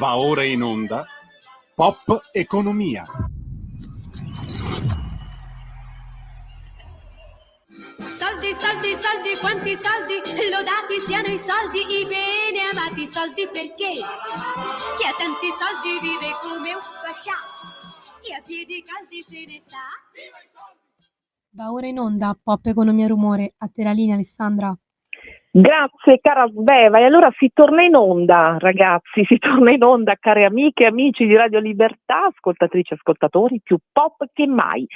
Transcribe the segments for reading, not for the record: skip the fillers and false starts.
Va ora in onda Pop Economia. Soldi, soldi, soldi, quanti soldi, lodati siano i soldi, i bene amati soldi perché chi ha tanti soldi vive come un pascià e a piedi caldi se ne sta. Viva i soldi! Va ora in onda Pop Economia Rumore, a te la linea Alessandra. Grazie cara Sveva, e allora si torna in onda ragazzi, si torna in onda cari amiche e amici di Radio Libertà, ascoltatrici e ascoltatori, più pop che mai.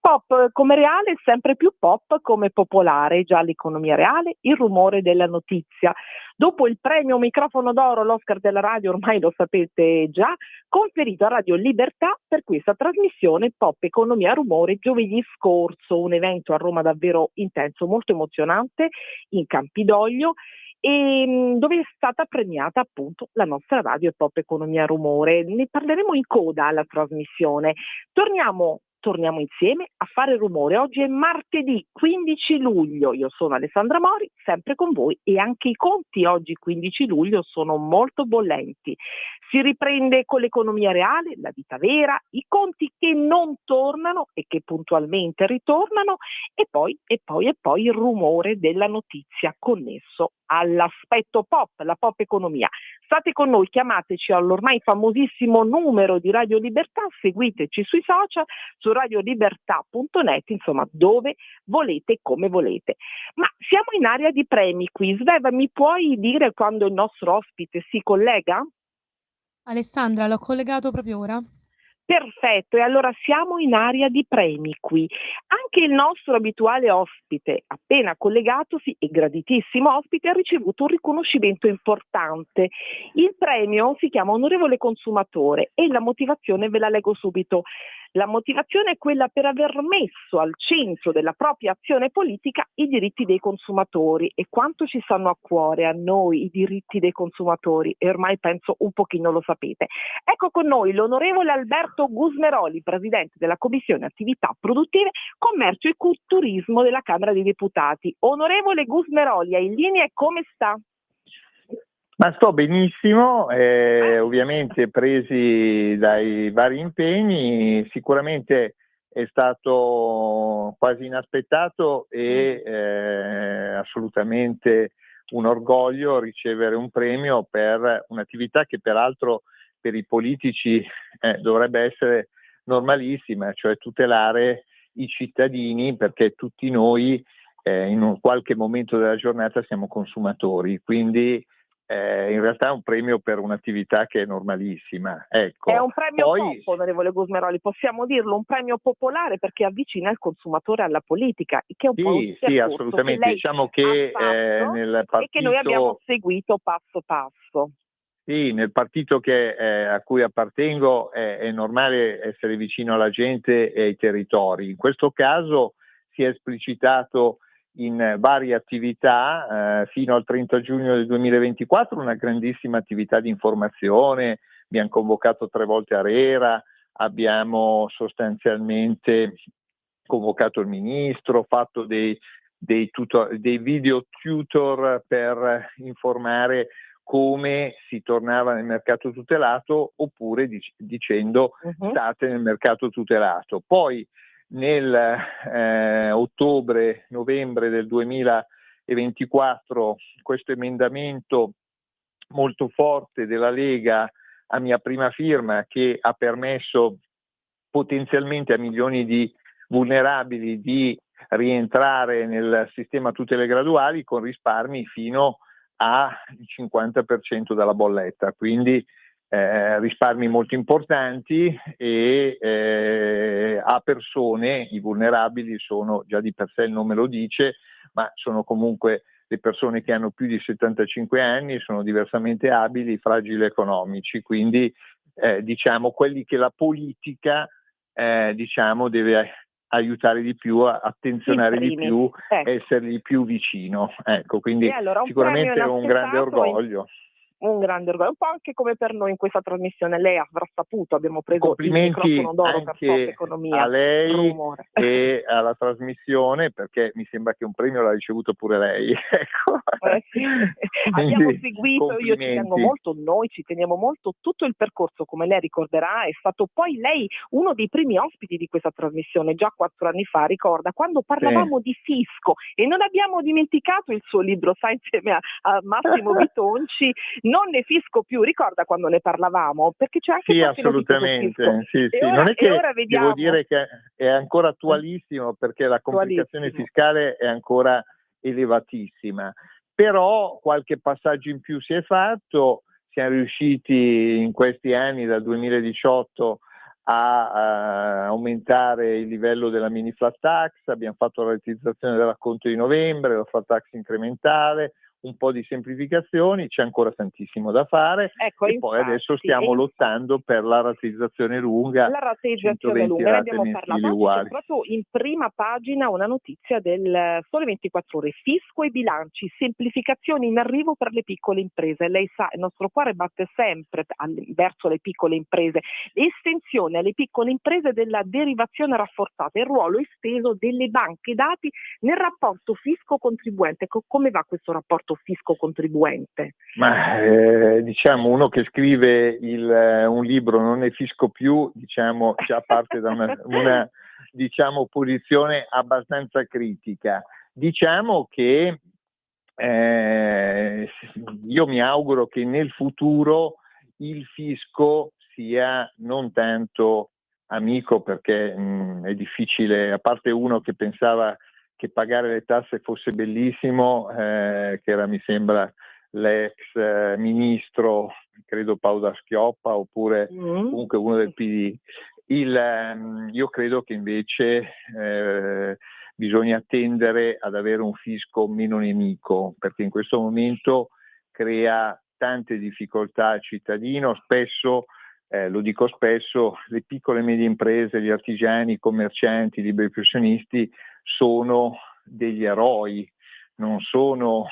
Pop come reale, sempre più pop come popolare, già l'economia reale, il rumore della notizia. Dopo il premio Microfono d'Oro, l'Oscar della radio, ormai lo sapete già, conferito a Radio Libertà per questa trasmissione Pop Economia Rumore giovedì scorso, un evento a Roma davvero intenso, molto emozionante, in Campidoglio, e dove è stata premiata appunto la nostra radio e Pop Economia Rumore. Ne parleremo in coda alla trasmissione. Torniamo insieme a fare rumore. Oggi è martedì 15 luglio, io sono Alessandra Mori, sempre con voi, e anche i conti oggi 15 luglio sono molto bollenti. Si riprende con l'economia reale, la vita vera, i conti che non tornano e che puntualmente ritornano e poi il rumore della notizia connesso all'aspetto pop, la pop economia. State con noi, chiamateci all'ormai famosissimo numero di Radio Libertà, seguiteci sui social, su radiolibertà.net, insomma dove volete e come volete. Ma siamo in area di premi qui. Sveva, mi puoi dire quando il nostro ospite si collega? Alessandra, l'ho collegato proprio ora. Perfetto, e allora siamo in area di premi qui. Anche il nostro abituale ospite, appena collegatosi e graditissimo ospite, ha ricevuto un riconoscimento importante. Il premio si chiama Onorevole Consumatore e la motivazione ve la leggo subito. La motivazione è quella per aver messo al centro della propria azione politica i diritti dei consumatori, e quanto ci stanno a cuore a noi i diritti dei consumatori, e ormai penso un pochino lo sapete. Ecco con noi l'onorevole Alberto Gusmeroli, presidente della Commissione Attività Produttive, Commercio e Turismo della Camera dei Deputati. Onorevole Gusmeroli, è in linea e come sta? Ma sto benissimo, ovviamente presi dai vari impegni, sicuramente è stato quasi inaspettato e assolutamente un orgoglio ricevere un premio per un'attività che peraltro per i politici dovrebbe essere normalissima, cioè tutelare i cittadini, perché tutti noi in un qualche momento della giornata siamo consumatori, quindi in realtà è un premio per un'attività che è normalissima. Ecco. È un premio pop, onorevole Gusmeroli, possiamo dirlo, un premio popolare perché avvicina il consumatore alla politica, che è un po' un sì, assolutamente. Che diciamo che nel partito, e che noi abbiamo seguito passo passo. Sì, nel partito a cui appartengo è normale essere vicino alla gente e ai territori. In questo caso si è esplicitato in varie attività, fino al 30 giugno del 2024 una grandissima attività di informazione, abbiamo convocato 3 volte ARERA, abbiamo sostanzialmente convocato il ministro, fatto dei video tutor per informare come si tornava nel mercato tutelato, oppure dicendo state nel mercato tutelato. Poi nel ottobre-novembre del 2024 questo emendamento molto forte della Lega a mia prima firma, che ha permesso potenzialmente a milioni di vulnerabili di rientrare nel sistema tutele graduali con risparmi fino al 50% dalla bolletta, quindi risparmi molto importanti e a persone, i vulnerabili sono già di per sé, il nome lo dice, ma sono comunque le persone che hanno più di 75 anni, sono diversamente abili, fragili economici, quindi diciamo quelli che la politica deve aiutare di più, attenzionare di più, essergli più vicino. Ecco, quindi allora, sicuramente è un grande orgoglio. un grande orgoglio, un po' anche come per noi in questa trasmissione. Lei avrà saputo, abbiamo preso il Complimenti microfono d'oro per Pop anche Economia. a lei Rumore. e alla trasmissione, perché mi sembra che un premio l'ha ricevuto pure lei. Ecco. Sì. Quindi, Abbiamo seguito, io ci tengo complimenti. molto, noi ci teniamo molto tutto il percorso, come lei ricorderà, è stato poi lei uno dei primi ospiti di questa trasmissione, già 4 anni fa, ricorda, quando parlavamo di fisco, e non abbiamo dimenticato il suo libro, sa, insieme a Massimo Bitonci, Non ne fisco più, ricorda quando ne parlavamo? Perché c'è anche Sì, qualche notizia sul fisco. assolutamente. Sì. Ora, Non è che ora vediamo. devo dire che è ancora attualissimo, perché la complicazione fiscale è ancora elevatissima, però qualche passaggio in più si è fatto. Siamo riusciti in questi anni, dal 2018, a aumentare il livello della mini flat tax, abbiamo fatto la rateizzazione dell'acconto di novembre, la flat tax incrementale, un po' di semplificazioni, c'è ancora tantissimo da fare, ecco, e infatti, poi adesso stiamo lottando per la rateizzazione lunga, la rateizzazione 120 lunga, ne rate abbiamo mensili parlato. uguali. C'è proprio in prima pagina una notizia del Sole 24 Ore, fisco e bilanci, semplificazioni in arrivo per le piccole imprese. Lei sa, il nostro cuore batte sempre verso le piccole imprese, estensione alle piccole imprese della derivazione rafforzata, il ruolo esteso delle banche dati nel rapporto fisco-contribuente. Come va questo rapporto fisco-contribuente? Ma diciamo, uno che scrive un libro non ne fisco più, diciamo, già parte da una diciamo, posizione abbastanza critica. Diciamo che io mi auguro che nel futuro il fisco sia non tanto amico, perché è difficile, a parte uno che pensava che pagare le tasse fosse bellissimo, che era, mi sembra, l'ex ministro, credo Padoa-Schioppa, oppure comunque uno del PD. Io credo che invece bisogna tendere ad avere un fisco meno nemico, perché in questo momento crea tante difficoltà al cittadino. Spesso, lo dico spesso, le piccole e medie imprese, gli artigiani, i commercianti, i liberi professionisti sono degli eroi, non sono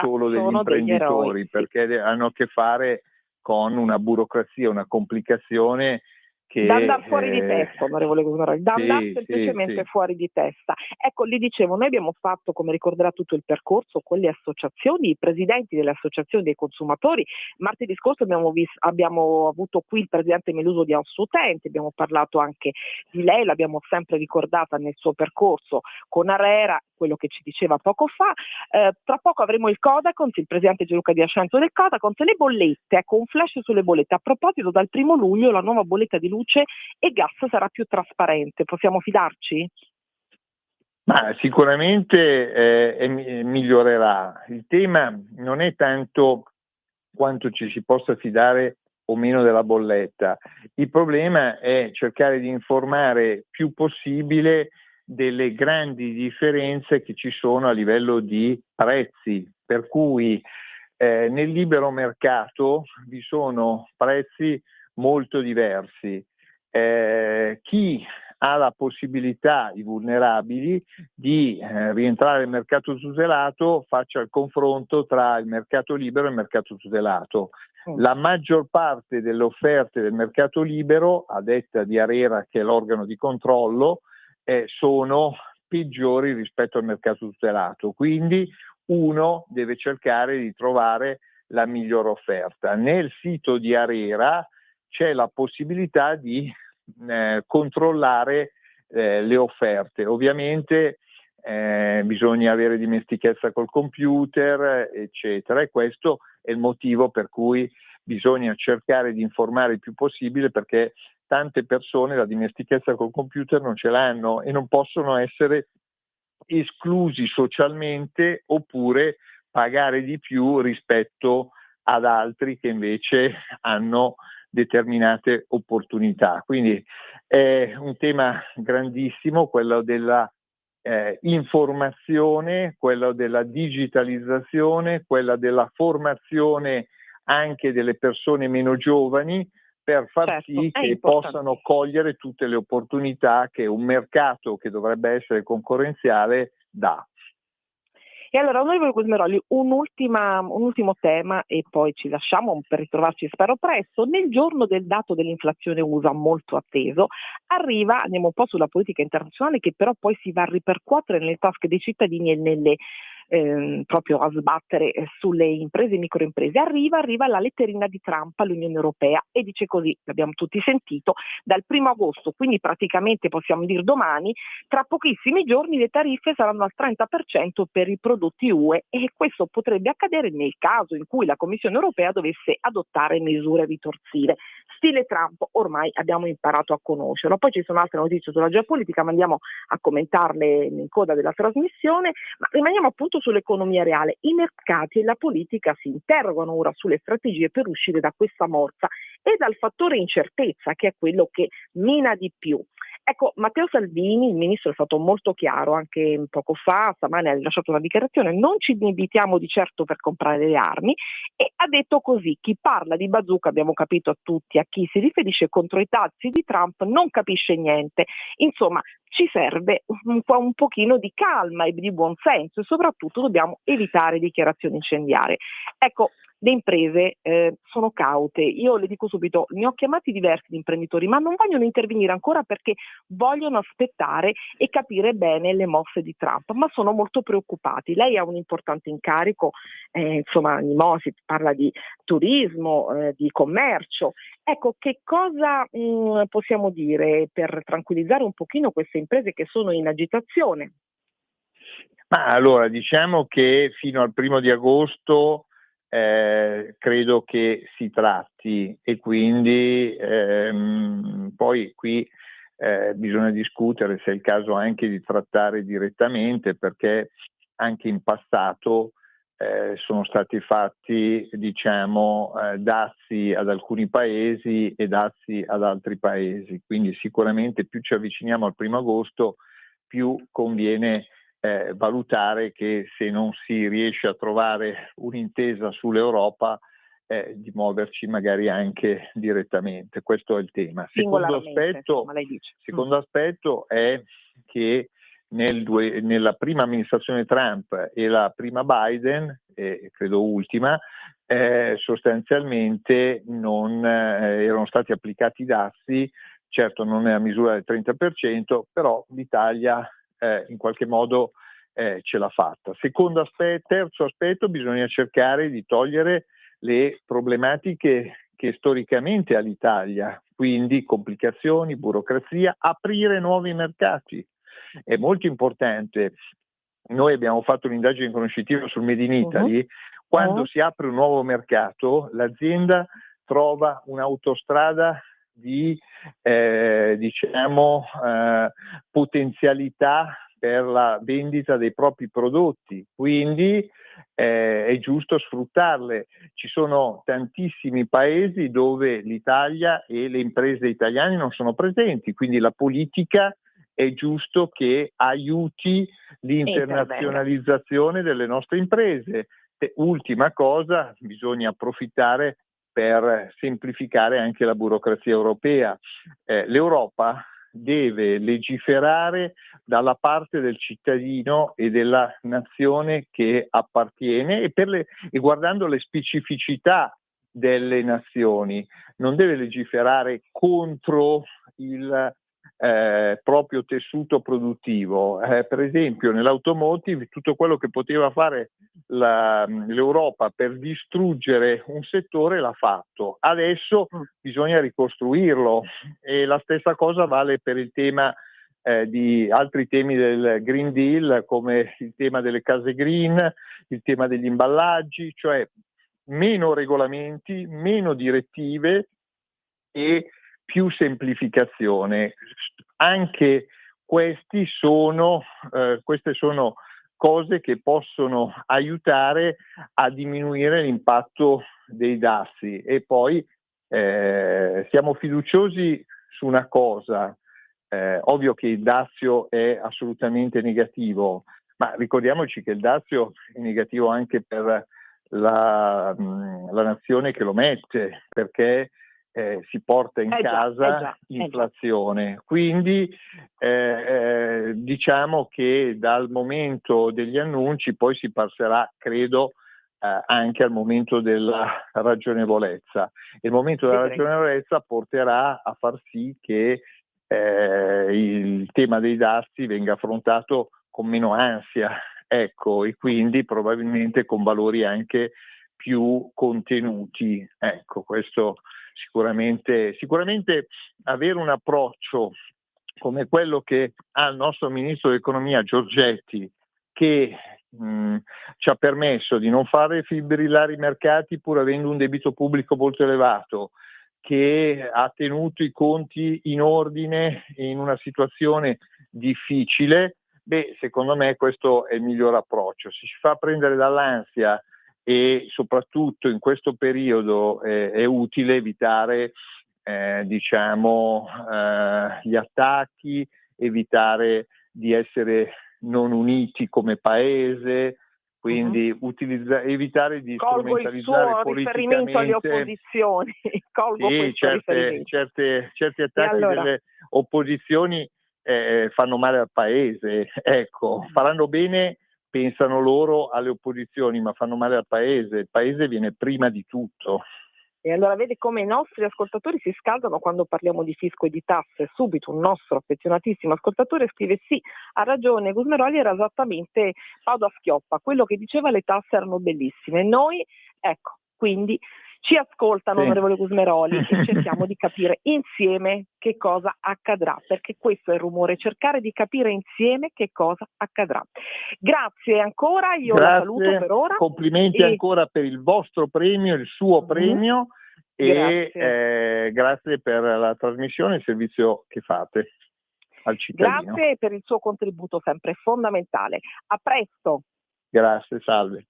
solo degli imprenditori, perché hanno a che fare con una burocrazia, una complicazione che da andare fuori di testa, onorevole Gusaroli, da andare semplicemente fuori di testa. Ecco, le dicevo, noi abbiamo fatto, come ricorderà, tutto il percorso con le associazioni, i presidenti delle associazioni dei consumatori. Martedì scorso abbiamo avuto qui il presidente Meluso di Assoutenti, abbiamo parlato anche di lei, l'abbiamo sempre ricordata nel suo percorso con Arera, quello che ci diceva poco fa. Tra poco avremo il Codacons, il presidente Gianluca Di Ascenzo del Codacons, le bollette, ecco, un flash sulle bollette. A proposito, dal 1 luglio la nuova bolletta di luce e gas sarà più trasparente, possiamo fidarci? Ma sicuramente migliorerà. Il tema non è tanto quanto ci si possa fidare o meno della bolletta, il problema è cercare di informare più possibile delle grandi differenze che ci sono a livello di prezzi, per cui nel libero mercato vi sono prezzi molto diversi. Chi ha la possibilità, i vulnerabili, di rientrare nel mercato tutelato, faccia il confronto tra il mercato libero e il mercato tutelato. La maggior parte delle offerte del mercato libero, a detta di Arera, che è l'organo di controllo, sono peggiori rispetto al mercato tutelato, quindi uno deve cercare di trovare la migliore offerta. Nel sito di Arera c'è la possibilità di controllare le offerte. Ovviamente bisogna avere dimestichezza col computer, eccetera, e questo è il motivo per cui bisogna cercare di informare il più possibile, perché tante persone la dimestichezza col computer non ce l'hanno e non possono essere esclusi socialmente oppure pagare di più rispetto ad altri che invece hanno determinate opportunità. Quindi è un tema grandissimo, quello della informazione, quello della digitalizzazione, quella della formazione anche delle persone meno giovani, per far sì che possano cogliere tutte le opportunità che un mercato che dovrebbe essere concorrenziale dà. E allora, onorevole Gusmeroli, un ultimo tema e poi ci lasciamo per ritrovarci, spero presto. Nel giorno del dato dell'inflazione USA, molto atteso, andiamo un po' sulla politica internazionale, che però poi si va a ripercuotere nelle tasche dei cittadini e proprio a sbattere sulle imprese e microimprese. Arriva la letterina di Trump all'Unione Europea e dice così, l'abbiamo tutti sentito: dal 1° agosto, quindi praticamente possiamo dire domani, tra pochissimi giorni le tariffe saranno al 30% per i prodotti UE, e questo potrebbe accadere nel caso in cui la Commissione Europea dovesse adottare misure ritorsive. Stile Trump, ormai abbiamo imparato a conoscerlo. Poi ci sono altre notizie sulla geopolitica, ma andiamo a commentarle in coda della trasmissione, ma rimaniamo appunto sull'economia reale. I mercati e la politica si interrogano ora sulle strategie per uscire da questa morsa e dal fattore incertezza, che è quello che mina di più. Ecco, Matteo Salvini, il ministro, è stato molto chiaro anche poco fa, stamane ha rilasciato una dichiarazione: non ci invitiamo di certo per comprare le armi, e ha detto così: chi parla di bazooka, abbiamo capito a tutti a chi si riferisce, contro i dazi di Trump non capisce niente. Insomma, ci serve un pochino di calma e di buonsenso, e soprattutto dobbiamo evitare dichiarazioni incendiarie. Ecco, le imprese sono caute. Io le dico subito, ne ho chiamati diversi imprenditori, ma non vogliono intervenire ancora perché vogliono aspettare e capire bene le mosse di Trump, ma sono molto preoccupati. Lei ha un importante incarico, insomma, si parla di turismo, di commercio. Ecco, che cosa possiamo dire per tranquillizzare un pochino queste imprese che sono in agitazione? Ma allora, diciamo che fino al 1° di agosto credo che si tratti, e quindi poi qui bisogna discutere se è il caso anche di trattare direttamente, perché anche in passato sono stati fatti, diciamo, dazi ad alcuni paesi e dazi ad altri paesi, quindi sicuramente più ci avviciniamo al 1° agosto, più conviene valutare che, se non si riesce a trovare un'intesa sull'Europa, di muoverci magari anche direttamente. Questo è il tema. Secondo aspetto è che nella prima amministrazione Trump e la prima Biden, credo ultima, sostanzialmente non erano stati applicati dazi, certo non nella misura del 30%, però l'Italia in qualche modo ce l'ha fatta. Terzo aspetto, bisogna cercare di togliere le problematiche che storicamente ha l'Italia, quindi complicazioni, burocrazia, aprire nuovi mercati. È molto importante. Noi abbiamo fatto un'indagine conoscitiva sul Made in Italy. Quando si apre un nuovo mercato, l'azienda trova un'autostrada di potenzialità per la vendita dei propri prodotti, quindi è giusto sfruttarle. Ci sono tantissimi paesi dove l'Italia e le imprese italiane non sono presenti, quindi la politica è giusto che aiuti l'internazionalizzazione delle nostre imprese. Ultima cosa, bisogna approfittare per semplificare anche la burocrazia europea. L'Europa deve legiferare dalla parte del cittadino e della nazione che appartiene, e guardando le specificità delle nazioni. Non deve legiferare contro il proprio tessuto produttivo. Per esempio, nell'automotive, tutto quello che poteva fare l'Europa per distruggere un settore l'ha fatto. Adesso bisogna ricostruirlo, e la stessa cosa vale per il tema di altri temi del Green Deal, come il tema delle case green, il tema degli imballaggi, cioè meno regolamenti, meno direttive e più semplificazione. Anche queste sono cose che possono aiutare a diminuire l'impatto dei dazi. E poi siamo fiduciosi su una cosa: ovvio che il dazio è assolutamente negativo, ma ricordiamoci che il dazio è negativo anche per la nazione che lo mette, perché si porta in casa già. inflazione. Quindi diciamo che dal momento degli annunci poi si passerà, credo, anche al momento della ragionevolezza. Il momento della ragionevolezza porterà a far sì che il tema dei dazi venga affrontato con meno ansia, ecco, e quindi probabilmente con valori anche più contenuti. Ecco, questo sicuramente avere un approccio come quello che ha il nostro ministro dell'economia Giorgetti, che ci ha permesso di non fare fibrillare i mercati pur avendo un debito pubblico molto elevato, che ha tenuto i conti in ordine in una situazione difficile, secondo me questo è il miglior approccio. Se ci fa prendere dall'ansia e soprattutto in questo periodo è utile evitare gli attacchi, evitare di essere non uniti come paese, quindi evitare di strumentalizzare politicamente riferimento alle opposizioni. certi attacchi delle opposizioni fanno male al paese, ecco, faranno bene, pensano loro alle opposizioni, ma fanno male al paese. Il paese viene prima di tutto. E allora vede come i nostri ascoltatori si scaldano quando parliamo di fisco e di tasse. Subito un nostro affezionatissimo ascoltatore scrive: sì, ha ragione, Gusmeroli era esattamente Pado a schioppa, quello che diceva le tasse erano bellissime. Noi, ecco, quindi ci ascoltano, onorevole Gusmeroli, e cerchiamo di capire insieme che cosa accadrà, perché questo è il rumore, cercare di capire insieme che cosa accadrà. Grazie ancora, la saluto per ora. Complimenti ancora per il vostro premio, il suo premio, e grazie per la trasmissione e il servizio che fate al cittadino. Grazie per il suo contributo sempre fondamentale. A presto. Grazie, salve.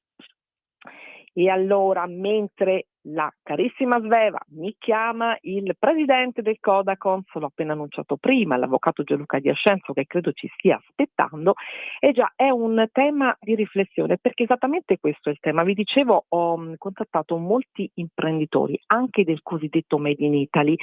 E allora, mentre la carissima Sveva mi chiama, il presidente del Codacons, l'ho appena annunciato prima, l'avvocato Gianluca Di Ascenzo, che credo ci stia aspettando, e già è un tema di riflessione, perché esattamente questo è il tema. Vi dicevo, ho contattato molti imprenditori, anche del cosiddetto Made in Italy,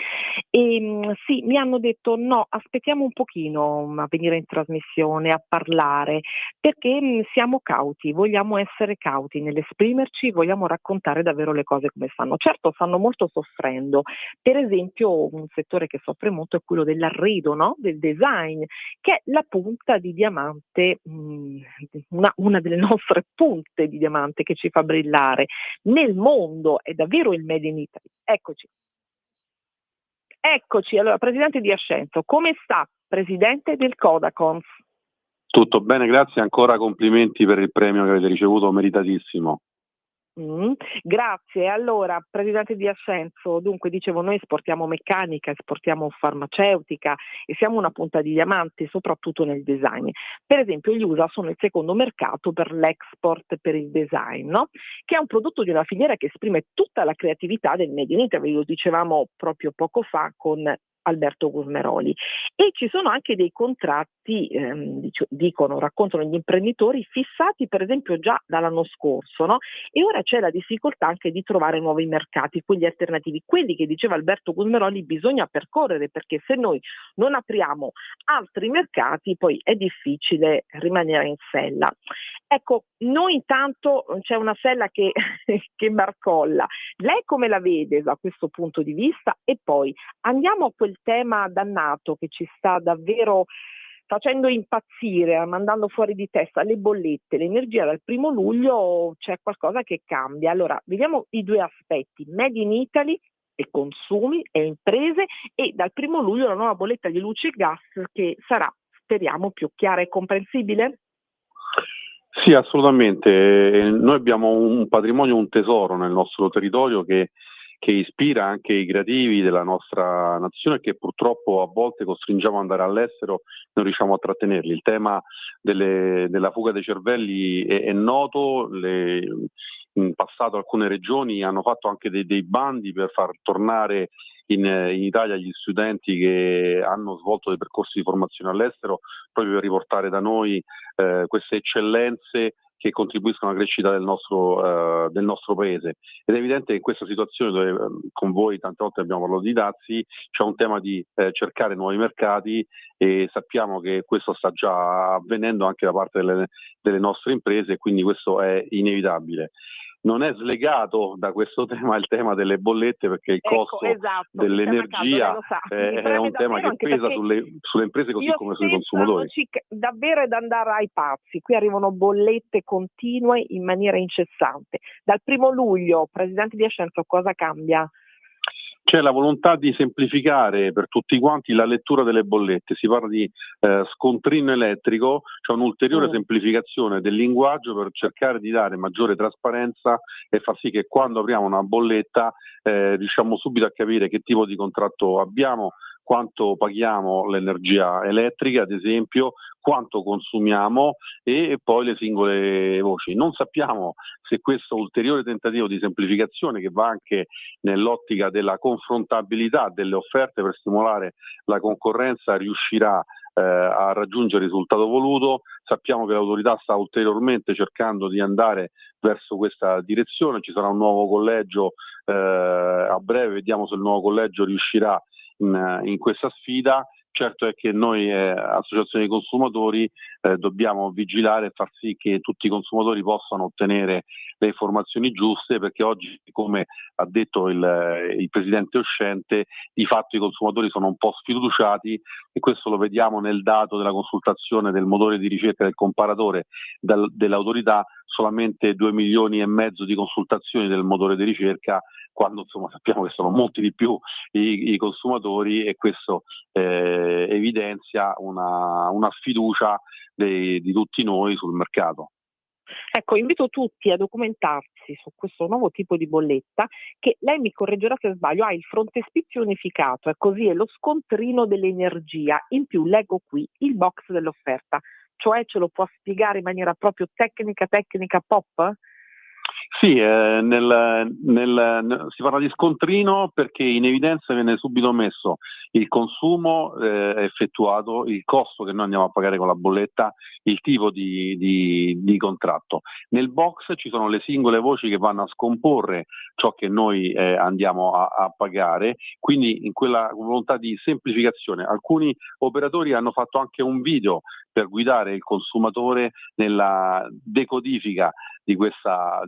e sì, mi hanno detto no, aspettiamo un pochino a venire in trasmissione, a parlare, perché siamo cauti, vogliamo essere cauti nell'esprimerci, vogliamo raccontare davvero le cose come fanno. Certo, stanno molto soffrendo. Per esempio, un settore che soffre molto è quello dell'arredo, no? Del design, che è la punta di diamante, una delle nostre punte di diamante che ci fa brillare nel mondo, è davvero il Made in Italy. Eccoci, allora, presidente Di Ascenzo, come sta, presidente del Codacons? Tutto bene, grazie, ancora complimenti per il premio che avete ricevuto, meritatissimo. Grazie. Allora, presidente Di Ascenzo, dunque dicevo, noi esportiamo meccanica, esportiamo farmaceutica e siamo una punta di diamante soprattutto nel design. Per esempio gli USA sono il secondo mercato per l'export per il design, no? Che è un prodotto di una filiera che esprime tutta la creatività del Made in Italy, lo dicevamo proprio poco fa con Alberto Gusmeroli. E ci sono anche dei contratti, raccontano gli imprenditori, fissati per esempio già dall'anno scorso, no? E ora c'è la difficoltà anche di trovare nuovi mercati, quelli alternativi, quelli che diceva Alberto Gusmeroli bisogna percorrere, perché se noi non apriamo altri mercati poi è difficile rimanere in sella. Ecco, noi intanto c'è una sella che barcolla. Lei come la vede da questo punto di vista? E poi andiamo a quel tema dannato che ci sta davvero facendo impazzire, mandando fuori di testa le bollette, l'energia. Dal 1° luglio c'è qualcosa che cambia. Allora, vediamo i due aspetti: Made in Italy e consumi e imprese, e dal 1° luglio la nuova bolletta di luce e gas che sarà, speriamo, più chiara e comprensibile? Sì, assolutamente. Noi abbiamo un patrimonio, un tesoro nel nostro territorio che ispira anche i creativi della nostra nazione e che purtroppo a volte costringiamo ad andare all'estero, non riusciamo a trattenerli. Il tema della fuga dei cervelli è noto. In passato alcune regioni hanno fatto anche dei bandi per far tornare in Italia gli studenti che hanno svolto dei percorsi di formazione all'estero, proprio per riportare da noi queste eccellenze che contribuiscono alla crescita del nostro paese. Ed è evidente che in questa situazione dove con voi tante volte abbiamo parlato di dazi, c'è un tema di cercare nuovi mercati, e sappiamo che questo sta già avvenendo anche da parte delle nostre imprese, e quindi questo è inevitabile. Non è slegato da questo tema il tema delle bollette, perché il costo dell'energia è un tema che pesa sulle imprese così come sui consumatori. Davvero è da andare ai pazzi, qui arrivano bollette continue in maniera incessante. Dal 1° luglio, Presidente di Ascenso, cosa cambia? C'è la volontà di semplificare per tutti quanti la lettura delle bollette, si parla di scontrino elettrico, c'è un'ulteriore semplificazione del linguaggio per cercare di dare maggiore trasparenza e far sì che quando apriamo una bolletta riusciamo subito a capire che tipo di contratto abbiamo, quanto paghiamo l'energia elettrica, ad esempio, quanto consumiamo e poi le singole voci. Non sappiamo se questo ulteriore tentativo di semplificazione, che va anche nell'ottica della confrontabilità delle offerte per stimolare la concorrenza, riuscirà a raggiungere il risultato voluto. Sappiamo che l'autorità sta ulteriormente cercando di andare verso questa direzione, ci sarà un nuovo collegio a breve, vediamo se il nuovo collegio riuscirà in questa sfida. Certo è che noi associazioni di consumatori dobbiamo vigilare e far sì che tutti i consumatori possano ottenere le informazioni giuste, perché oggi, come ha detto il Presidente uscente, di fatto i consumatori sono un po' sfiduciati, e questo lo vediamo nel dato della consultazione del motore di ricerca del comparatore dell'autorità, solamente 2,5 milioni di consultazioni del motore di ricerca, quando insomma sappiamo che sono molti di più i consumatori, e questo evidenzia una sfiducia di tutti noi sul mercato. Ecco, invito tutti a documentarsi su questo nuovo tipo di bolletta, che lei mi correggerà se sbaglio, ha il frontespizio unificato, è così, è lo scontrino dell'energia, in più leggo qui il box dell'offerta, cioè ce lo può spiegare in maniera proprio tecnica pop? Sì, si parla di scontrino perché in evidenza viene subito messo il consumo effettuato, il costo che noi andiamo a pagare con la bolletta, il tipo di contratto. Nel box ci sono le singole voci che vanno a scomporre ciò che noi andiamo a pagare, quindi in quella volontà di semplificazione. Alcuni operatori hanno fatto anche un video per guidare il consumatore nella decodifica di questa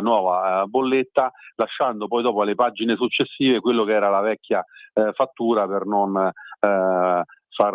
nuova bolletta, lasciando poi dopo alle pagine successive quello che era la vecchia fattura, per non far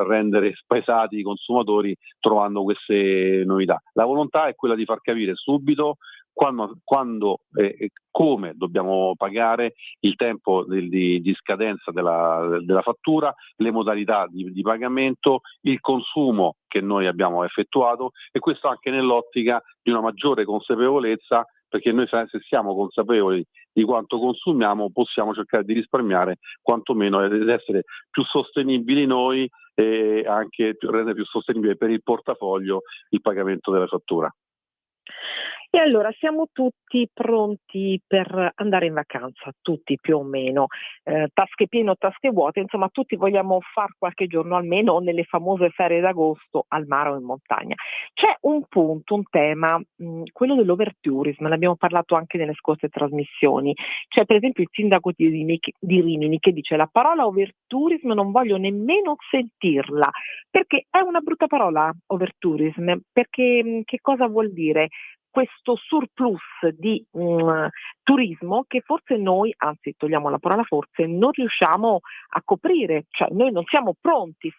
rendere spesati i consumatori trovando queste novità. La volontà è quella di far capire subito quando e come dobbiamo pagare, il tempo di scadenza della fattura, le modalità di pagamento, il consumo che noi abbiamo effettuato, e questo anche nell'ottica di una maggiore consapevolezza, perché noi, se siamo consapevoli di quanto consumiamo, possiamo cercare di risparmiare quantomeno ed essere più sostenibili noi, e anche rendere più sostenibile per il portafoglio il pagamento della fattura. E allora siamo tutti pronti per andare in vacanza, tutti più o meno, tasche piene o tasche vuote, insomma tutti vogliamo far qualche giorno almeno nelle famose ferie d'agosto al mare o in montagna. C'è un punto, un tema, quello dell'overtourism, ne abbiamo parlato anche nelle scorse trasmissioni. C'è per esempio il sindaco di Rimini che dice: la parola overtourism non voglio nemmeno sentirla, perché è una brutta parola overtourism, perché che cosa vuol dire? Questo surplus di turismo che forse noi, anzi togliamo la parola forse, non riusciamo a coprire, cioè noi non siamo pronti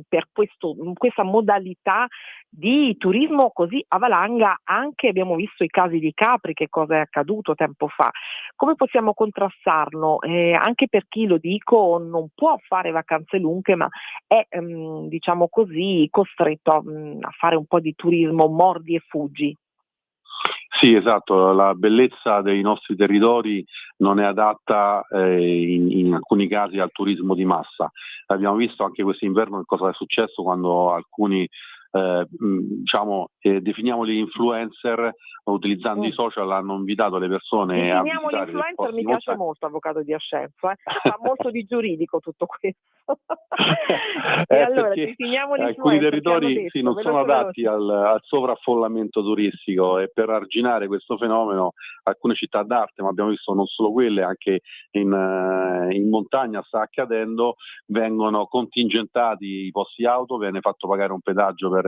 per questa modalità di turismo così a valanga. Anche abbiamo visto i casi di Capri, che cosa è accaduto tempo fa. Come possiamo contrastarlo? Anche per chi, lo dico, non può fare vacanze lunghe, ma è diciamo così costretto a fare un po' di turismo mordi e fuggi. Sì, esatto, la bellezza dei nostri territori non è adatta in alcuni casi al turismo di massa. Abbiamo visto anche quest'inverno che cosa è successo quando alcuni definiamoli influencer, utilizzando i social hanno invitato le persone a visitare l'influencer mi piace molto, avvocato Di Ascenzo, fa molto di giuridico tutto questo. E allora definiamo alcuni territori non sono adatti al sovraffollamento turistico, e per arginare questo fenomeno alcune città d'arte, ma abbiamo visto non solo quelle, anche in montagna sta accadendo, vengono contingentati i posti auto, viene fatto pagare un pedaggio per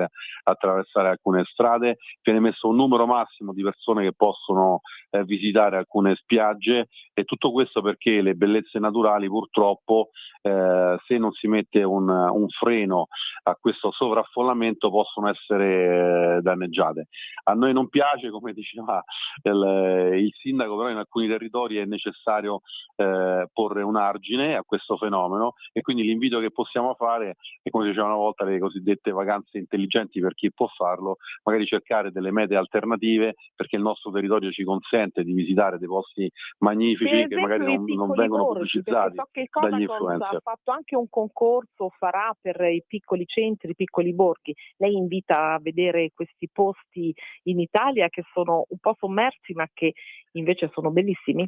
attraversare alcune strade, viene messo un numero massimo di persone che possono visitare alcune spiagge, e tutto questo perché le bellezze naturali purtroppo, se non si mette un freno a questo sovraffollamento, possono essere danneggiate. A noi non piace, come diceva il sindaco, però in alcuni territori è necessario porre un argine a questo fenomeno, e quindi l'invito che possiamo fare è, come diceva una volta, le cosiddette vacanze intelligenti per chi può farlo, magari cercare delle mete alternative, perché il nostro territorio ci consente di visitare dei posti magnifici che magari non vengono pubblicizzati dagli influencer. Ha fatto anche un concorso, farà per i piccoli centri, i piccoli borghi. Lei invita a vedere questi posti in Italia che sono un po' sommersi, ma che invece sono bellissimi?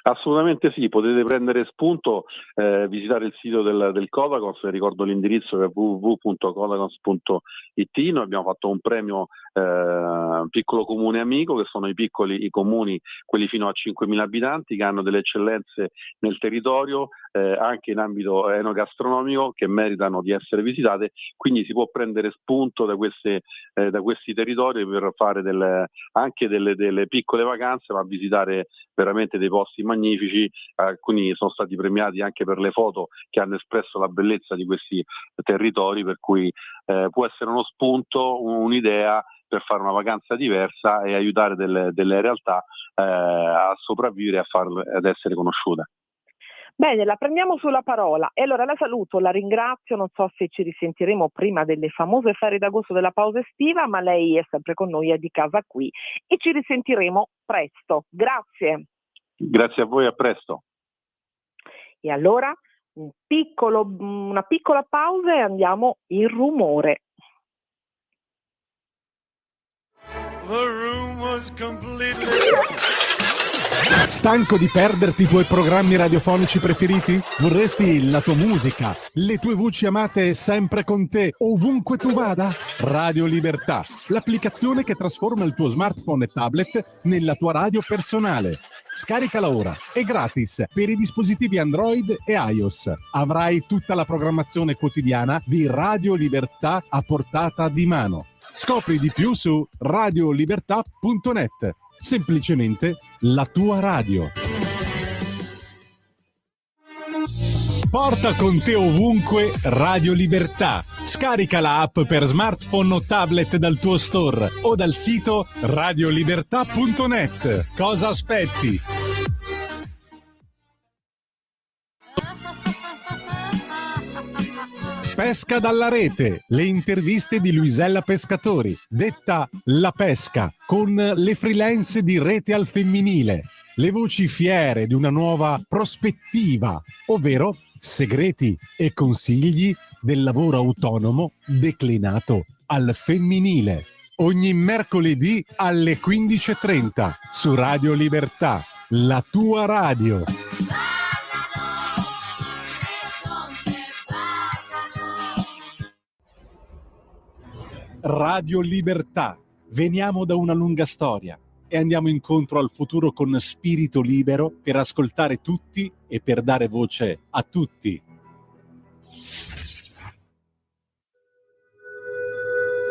Assolutamente sì, potete prendere spunto, visitare il sito del Codacons, ricordo l'indirizzo che è www.codacons.it. Noi abbiamo fatto un premio piccolo comune amico, che sono i comuni, quelli fino a 5.000 abitanti, che hanno delle eccellenze nel territorio, anche in ambito enogastronomico, che meritano di essere visitate, quindi si può prendere spunto da questi territori per fare anche delle piccole vacanze, ma visitare veramente dei posti magnifici. Alcuni sono stati premiati anche per le foto che hanno espresso la bellezza di questi territori, per cui può essere uno spunto, un'idea per fare una vacanza diversa e aiutare delle realtà a sopravvivere e ad essere conosciute. Bene, la prendiamo sulla parola, e allora la saluto, la ringrazio, non so se ci risentiremo prima delle famose ferie d'agosto, della pausa estiva, ma lei è sempre con noi, è di casa qui, e ci risentiremo presto. Grazie. Grazie a voi, a presto. E allora una piccola pausa e andiamo in rumore. The room was completely... Stanco di perderti i tuoi programmi radiofonici preferiti? Vorresti la tua musica, le tue voci amate sempre con te, ovunque tu vada? Radio Libertà, l'applicazione che trasforma il tuo smartphone e tablet nella tua radio personale. Scaricala ora, è gratis per i dispositivi Android e iOS. Avrai tutta la programmazione quotidiana di Radio Libertà a portata di mano. Scopri di più su radiolibertà.net. Semplicemente la tua radio. Porta con te ovunque Radio Libertà. Scarica la app per smartphone o tablet dal tuo store o dal sito radiolibertà.net. Cosa aspetti? Pesca dalla rete, le interviste di Luisella Pescatori, detta La Pesca, con le freelance di Rete al Femminile, le voci fiere di una nuova prospettiva, ovvero segreti e consigli del lavoro autonomo declinato al femminile. Ogni mercoledì alle 15:30 su Radio Libertà, la tua radio. Radio Libertà. Veniamo da una lunga storia e andiamo incontro al futuro con spirito libero per ascoltare tutti e per dare voce a tutti.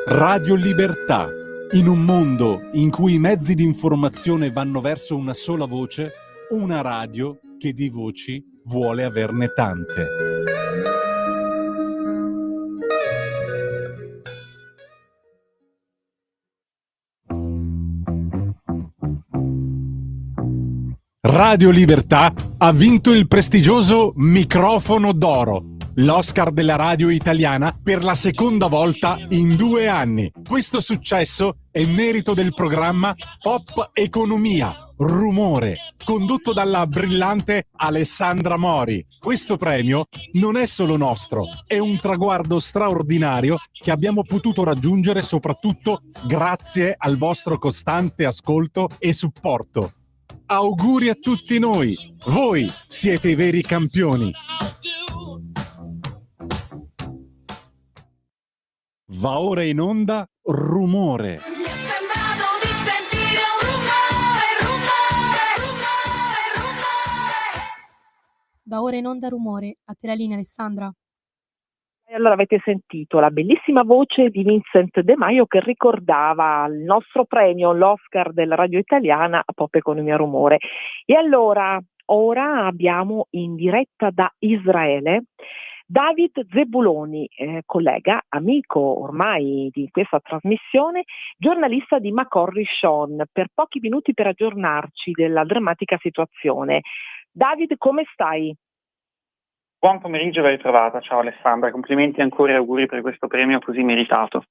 Radio Libertà. In un mondo in cui i mezzi di informazione vanno verso una sola voce, una radio che di voci vuole averne tante. Radio Libertà ha vinto il prestigioso Microfono d'Oro, l'Oscar della radio italiana per la seconda volta in 2 anni. Questo successo è merito del programma Pop Economia, Rumore, condotto dalla brillante Alessandra Mori. Questo premio non è solo nostro, è un traguardo straordinario che abbiamo potuto raggiungere soprattutto grazie al vostro costante ascolto e supporto. Auguri a tutti noi, voi siete i veri campioni. Va ora in onda Rumore. Mi è sembrato di sentire un rumore. Va ora in onda Rumore. A te la linea, Alessandra. E allora avete sentito la bellissima voce di Vincent De Maio che ricordava il nostro premio, l'Oscar della radio italiana a Pop Economia Rumore. E allora, ora abbiamo in diretta da Israele David Zebuloni, collega, amico ormai di questa trasmissione, giornalista di Makor Rishon, per pochi minuti per aggiornarci della drammatica situazione. David, come stai? Buon pomeriggio, ben ritrovata. Ciao Alessandra, complimenti ancora e auguri per questo premio così meritato.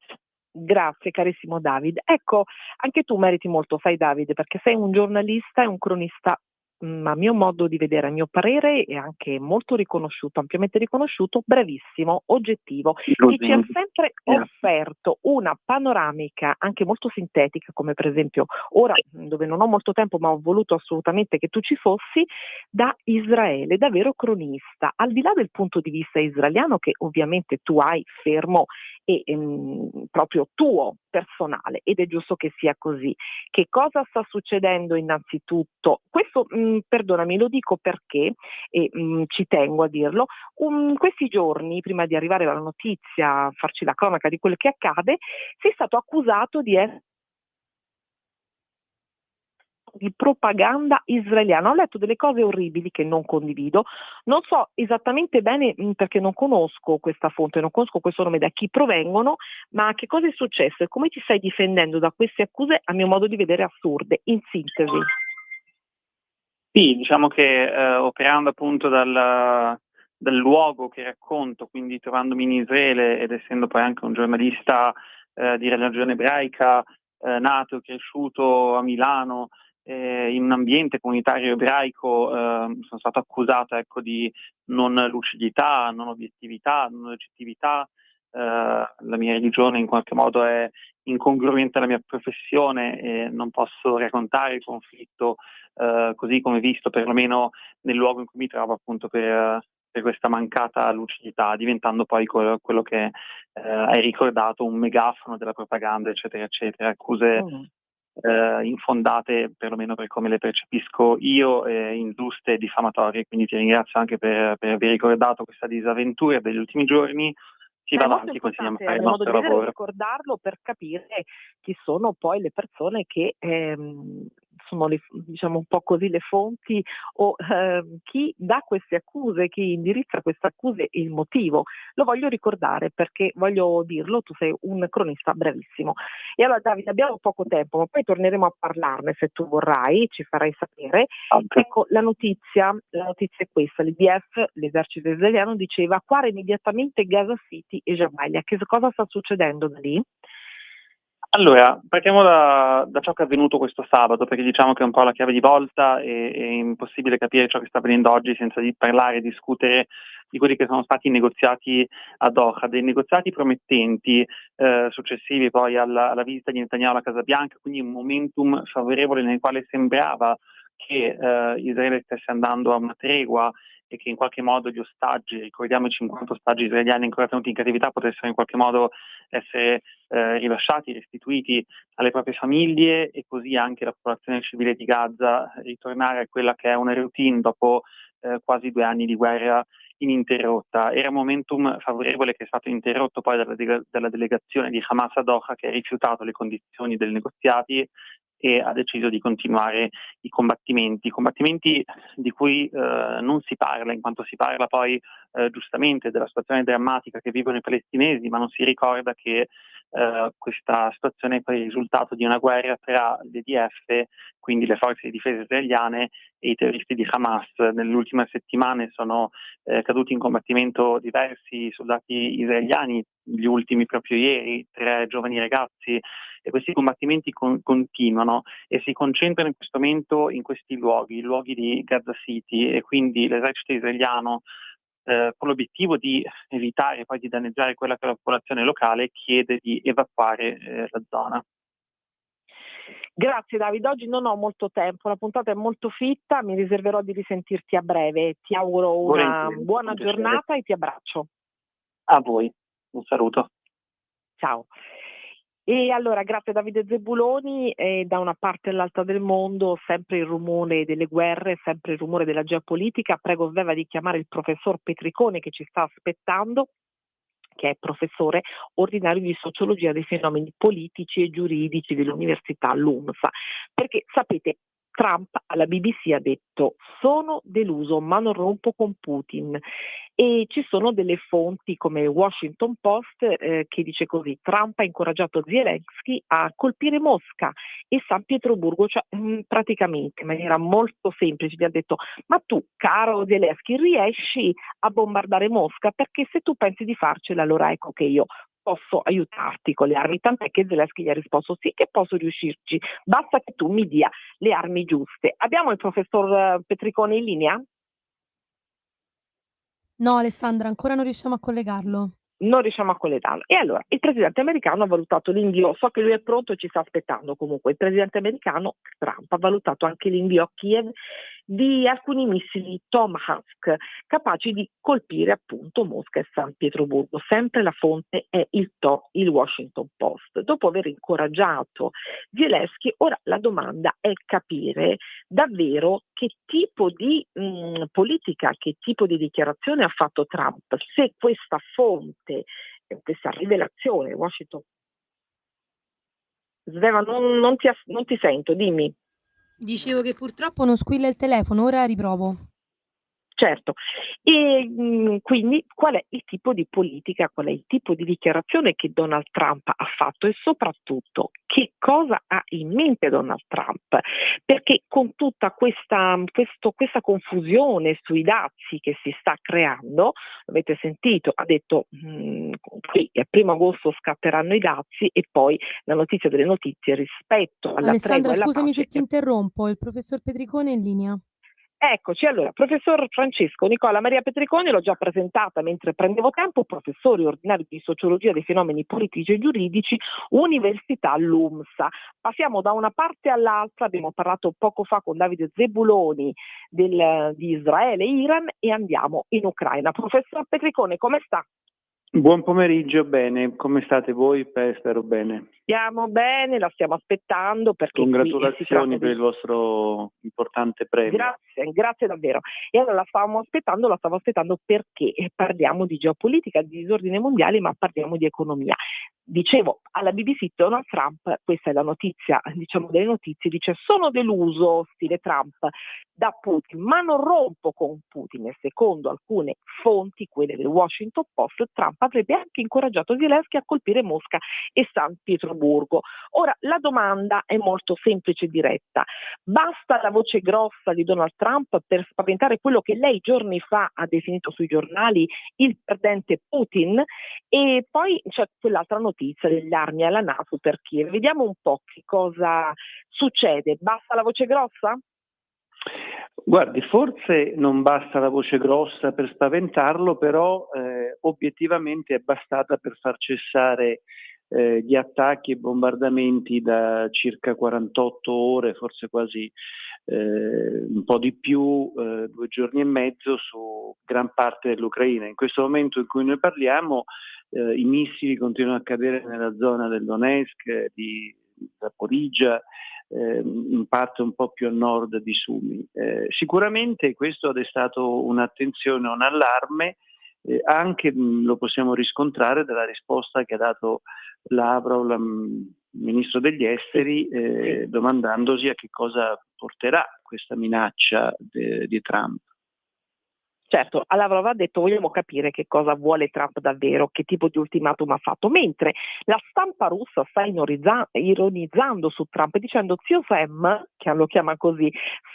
Grazie carissimo David. Ecco, anche tu meriti molto, sai David, perché sei un giornalista e un cronista, a mio modo di vedere, a mio parere, è anche molto riconosciuto, ampiamente riconosciuto, bravissimo, oggettivo, che ci ha sempre offerto una panoramica anche molto sintetica, come per esempio ora, dove non ho molto tempo ma ho voluto assolutamente che tu ci fossi, da Israele, davvero cronista, al di là del punto di vista israeliano che ovviamente tu hai fermo e proprio tuo, personale, ed è giusto che sia così. Che cosa sta succedendo innanzitutto? Questo, perdonami, lo dico perché, e ci tengo a dirlo, questi giorni, prima di arrivare alla notizia, farci la cronaca di quello che accade, sei stato accusato di propaganda israeliana. Ho letto delle cose orribili che non condivido, non so esattamente bene perché non conosco questa fonte, non conosco questo nome, da chi provengono, ma che cosa è successo e come ti stai difendendo da queste accuse, a mio modo di vedere assurde, in sintesi. Sì, diciamo che operando appunto dal luogo che racconto, quindi trovandomi in Israele ed essendo poi anche un giornalista di religione ebraica, nato e cresciuto a Milano, in un ambiente comunitario ebraico, sono stato accusato, ecco, di non lucidità, non obiettività, non oggettività. La mia religione in qualche modo è incongruente alla mia professione e non posso raccontare il conflitto così come visto, perlomeno nel luogo in cui mi trovo, appunto per questa mancata lucidità, diventando poi quello che hai ricordato, un megafono della propaganda, eccetera, eccetera, accuse infondate, perlomeno per come le percepisco io, ingiuste e diffamatorie. Quindi ti ringrazio anche per aver ricordato questa disavventura degli ultimi giorni. Si va avanti, continuiamo a fare il nostro lavoro. Ricordarlo per capire chi sono poi le persone che sono diciamo un po' così le fonti o chi dà queste accuse, chi indirizza queste accuse e il motivo. Lo voglio ricordare perché voglio dirlo, tu sei un cronista bravissimo. E allora Davide, abbiamo poco tempo, ma poi torneremo a parlarne se tu vorrai, ci farai sapere. Ecco, la notizia è questa: l'IDF, l'esercito israeliano, diceva evacuare immediatamente Gaza City e Jabalia. Che cosa sta succedendo da lì? Allora, partiamo da ciò che è avvenuto questo sabato, perché diciamo che è un po' la chiave di volta e è impossibile capire ciò che sta avvenendo oggi senza parlare e discutere di quelli che sono stati i negoziati a Doha, dei negoziati promettenti successivi poi alla visita di Netanyahu alla Casa Bianca, quindi un momentum favorevole nel quale sembrava che Israele stesse andando a una tregua e che in qualche modo gli ostaggi, ricordiamo i 50 ostaggi israeliani ancora tenuti in cattività, potessero in qualche modo essere rilasciati, restituiti alle proprie famiglie, e così anche la popolazione civile di Gaza ritornare a quella che è una routine dopo quasi 2 anni di guerra ininterrotta. Era un momentum favorevole che è stato interrotto poi dalla delegazione di Hamas a Doha, che ha rifiutato le condizioni dei negoziati e ha deciso di continuare i combattimenti di cui non si parla, in quanto si parla poi giustamente della situazione drammatica che vivono i palestinesi, ma non si ricorda che questa situazione è poi il risultato di una guerra tra l'IDF, quindi le forze di difesa israeliane, e i terroristi di Hamas. Nelle ultime settimane sono caduti in combattimento diversi soldati israeliani, gli ultimi proprio ieri, 3 giovani ragazzi, e questi combattimenti continuano e si concentrano in questo momento in questi luoghi, i luoghi di Gaza City, e quindi l'esercito israeliano, con l'obiettivo di evitare poi di danneggiare quella che è la popolazione locale, chiede di evacuare la zona. Grazie Davide, oggi non ho molto tempo, la puntata è molto fitta, mi riserverò di risentirti a breve. Ti auguro una Volentieri, buona un piacere. giornata e ti abbraccio. A voi, un saluto. Ciao. E allora, grazie a Davide Zebuloni, da una parte e all'altra del mondo, sempre il rumore delle guerre, sempre il rumore della geopolitica. Prego Sveva di chiamare il professor Petricone che ci sta aspettando, che è professore ordinario di sociologia dei fenomeni politici e giuridici dell'Università LUMSA. Perché sapete, Trump alla BBC ha detto: sono deluso ma non rompo con Putin, e ci sono delle fonti come il Washington Post che dice così: Trump ha incoraggiato Zelensky a colpire Mosca e San Pietroburgo, cioè praticamente in maniera molto semplice gli ha detto: ma tu caro Zelensky riesci a bombardare Mosca? Perché se tu pensi di farcela, allora ecco che io posso aiutarti con le armi, tant'è che Zelensky gli ha risposto: sì che posso riuscirci, basta che tu mi dia le armi giuste. Abbiamo il professor Petricone in linea? No, Alessandra, ancora non riusciamo a collegarlo. Non riusciamo a collegarlo. E allora il presidente americano ha valutato l'invio, so che lui è pronto e ci sta aspettando comunque, il presidente americano Trump ha valutato anche l'invio a Kiev di alcuni missili Tomahawk capaci di colpire appunto Mosca e San Pietroburgo. Sempre la fonte è il Washington Post. Dopo aver incoraggiato Zelensky, ora la domanda è capire davvero che tipo di politica, che tipo di dichiarazione ha fatto Trump, se questa fonte, questa rivelazione, Washington. Sveva, non ti sento, dimmi. Dicevo che purtroppo non squilla il telefono, ora riprovo. Certo, e quindi qual è il tipo di politica, qual è il tipo di dichiarazione che Donald Trump ha fatto, e soprattutto che cosa ha in mente Donald Trump? Perché con tutta questa confusione sui dazi che si sta creando, avete sentito, ha detto qui il 1° agosto scatteranno i dazi, e poi la notizia delle notizie rispetto alla Alessandra, tregua e alla scusami pace. se ti interrompo, il professor Petricone è in linea. Eccoci, allora, professor Francesco Nicola Maria Petriconi, l'ho già presentata mentre prendevo tempo, professore ordinario di sociologia dei fenomeni politici e giuridici, Università LUMSA. Passiamo da una parte all'altra, abbiamo parlato poco fa con Davide Zebuloni di Israele e Iran, e andiamo in Ucraina. Professor Petricone, come sta? Buon pomeriggio, bene. Come state voi? Spero bene. Stiamo bene, la stiamo aspettando perché congratulazioni per il vostro importante premio. Grazie davvero. E allora la stavo aspettando perché parliamo di geopolitica, di disordine mondiale, ma parliamo di economia. Dicevo, alla BBC Donald Trump, questa è la notizia, diciamo delle notizie, dice: sono deluso, stile Trump, da Putin, ma non rompo con Putin. E secondo alcune fonti, quelle del Washington Post, Trump avrebbe anche incoraggiato Zelensky a colpire Mosca e San Pietroburgo. Ora, la domanda è molto semplice e diretta. Basta la voce grossa di Donald Trump per spaventare quello che lei giorni fa ha definito sui giornali il perdente Putin? E poi c'è quell'altra notizia delle armi alla NATO per Kiev. Vediamo un po' che cosa succede. Basta la voce grossa? Guardi, forse non basta la voce grossa per spaventarlo, però obiettivamente è bastata per far cessare gli attacchi e bombardamenti da circa 48 ore, forse quasi un po' di più, 2 giorni e mezzo su gran parte dell'Ucraina. In questo momento in cui noi parliamo, i missili continuano a cadere nella zona del Donetsk, di Zaporizhzhia, in parte un po' più a nord di Sumi. Sicuramente questo ha destato un'attenzione, un allarme, anche lo possiamo riscontrare dalla risposta che ha dato Lavrov, ministro degli esteri, domandandosi a che cosa porterà questa minaccia di Trump. Certo, a Lavrov ha detto vogliamo capire che cosa vuole Trump davvero, che tipo di ultimatum ha fatto, mentre la stampa russa sta ironizzando su Trump dicendo zio Sam, che lo chiama così,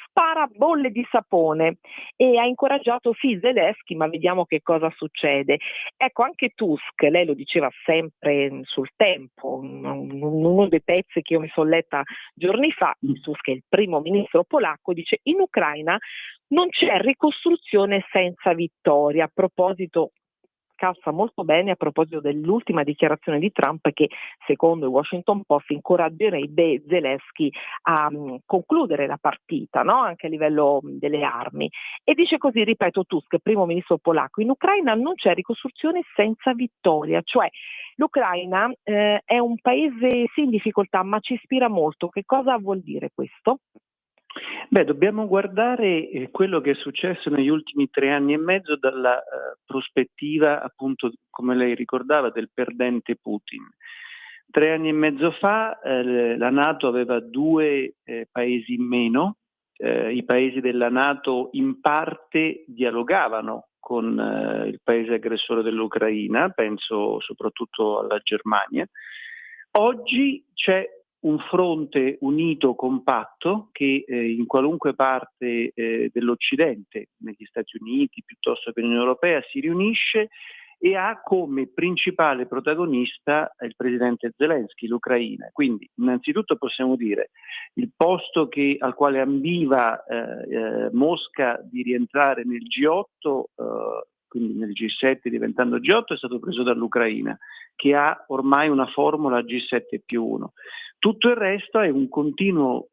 spara bolle di sapone e ha incoraggiato sì Zelensky, ma vediamo che cosa succede. Ecco, anche Tusk, lei lo diceva sempre sul Tempo, uno dei pezzi che io mi sono letta giorni fa, Tusk è il primo ministro polacco, dice in Ucraina non c'è ricostruzione senza vittoria. A proposito, calza molto bene a proposito dell'ultima dichiarazione di Trump che secondo il Washington Post incoraggerebbe Zelensky a concludere la partita, no? Anche a livello delle armi. E dice così, ripeto, Tusk, primo ministro polacco, in Ucraina non c'è ricostruzione senza vittoria, cioè l'Ucraina è un paese sì in difficoltà ma ci ispira molto. Che cosa vuol dire questo? Beh, dobbiamo guardare quello che è successo negli ultimi 3 anni e mezzo dalla prospettiva, appunto, come lei ricordava, del perdente Putin. 3 anni e mezzo fa la NATO aveva 2 paesi in meno, i paesi della NATO in parte dialogavano con il paese aggressore dell'Ucraina, penso soprattutto alla Germania. Oggi c'è un fronte unito, compatto, che in qualunque parte dell'Occidente, negli Stati Uniti piuttosto che nell'Unione Europea, si riunisce e ha come principale protagonista il presidente Zelensky, l'Ucraina. Quindi innanzitutto possiamo dire il posto al quale ambiva Mosca di rientrare nel G8, quindi nel G7 diventando G8, è stato preso dall'Ucraina, che ha ormai una formula G7+1. Tutto il resto è un continuo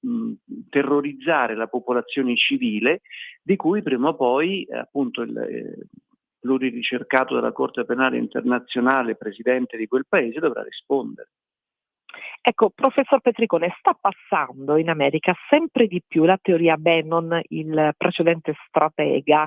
terrorizzare la popolazione civile, di cui prima o poi appunto il pluriricercato della Corte Penale Internazionale, presidente di quel paese, dovrà rispondere. Ecco, professor Petricone, sta passando in America sempre di più la teoria Bannon, il precedente stratega,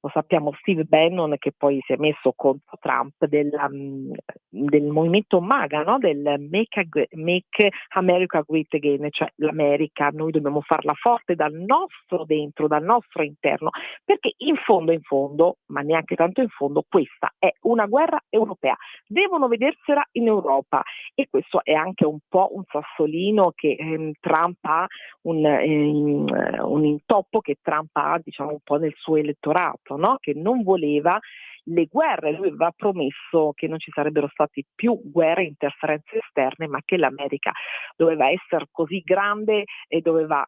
lo sappiamo, Steve Bannon, che poi si è messo contro Trump, del movimento MAGA, no? Del Make America Great Again, cioè l'America noi dobbiamo farla forte dal nostro dentro, dal nostro interno, perché in fondo, ma neanche tanto in fondo, questa è una guerra europea, devono vedersela in Europa e questo è anche un po' un sassolino che Trump ha, un intoppo che Trump ha, diciamo, un po' nel suo elettorato, no? Che non voleva le guerre, lui aveva promesso che non ci sarebbero stati più guerre, interferenze esterne, ma che l'America doveva essere così grande e doveva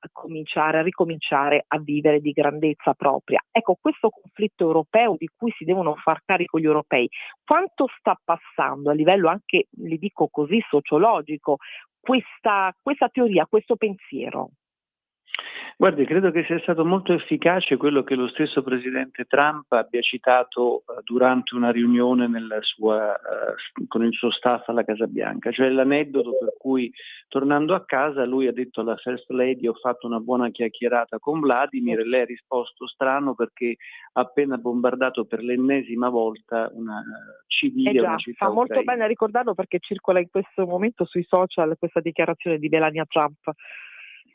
ricominciare a vivere di grandezza propria. Ecco, questo conflitto europeo di cui si devono far carico gli europei, quanto sta passando a livello anche, li dico così, sociologico, questa teoria, questo pensiero? Guardi, credo che sia stato molto efficace quello che lo stesso presidente Trump abbia citato durante una riunione con il suo staff alla Casa Bianca, cioè l'aneddoto per cui tornando a casa lui ha detto alla First Lady: ho fatto una buona chiacchierata con Vladimir, e lei ha risposto strano perché ha appena bombardato per l'ennesima volta una civile, una città fa molto ucraina. bene a ricordarlo perché circola in questo momento sui social questa dichiarazione di Melania Trump.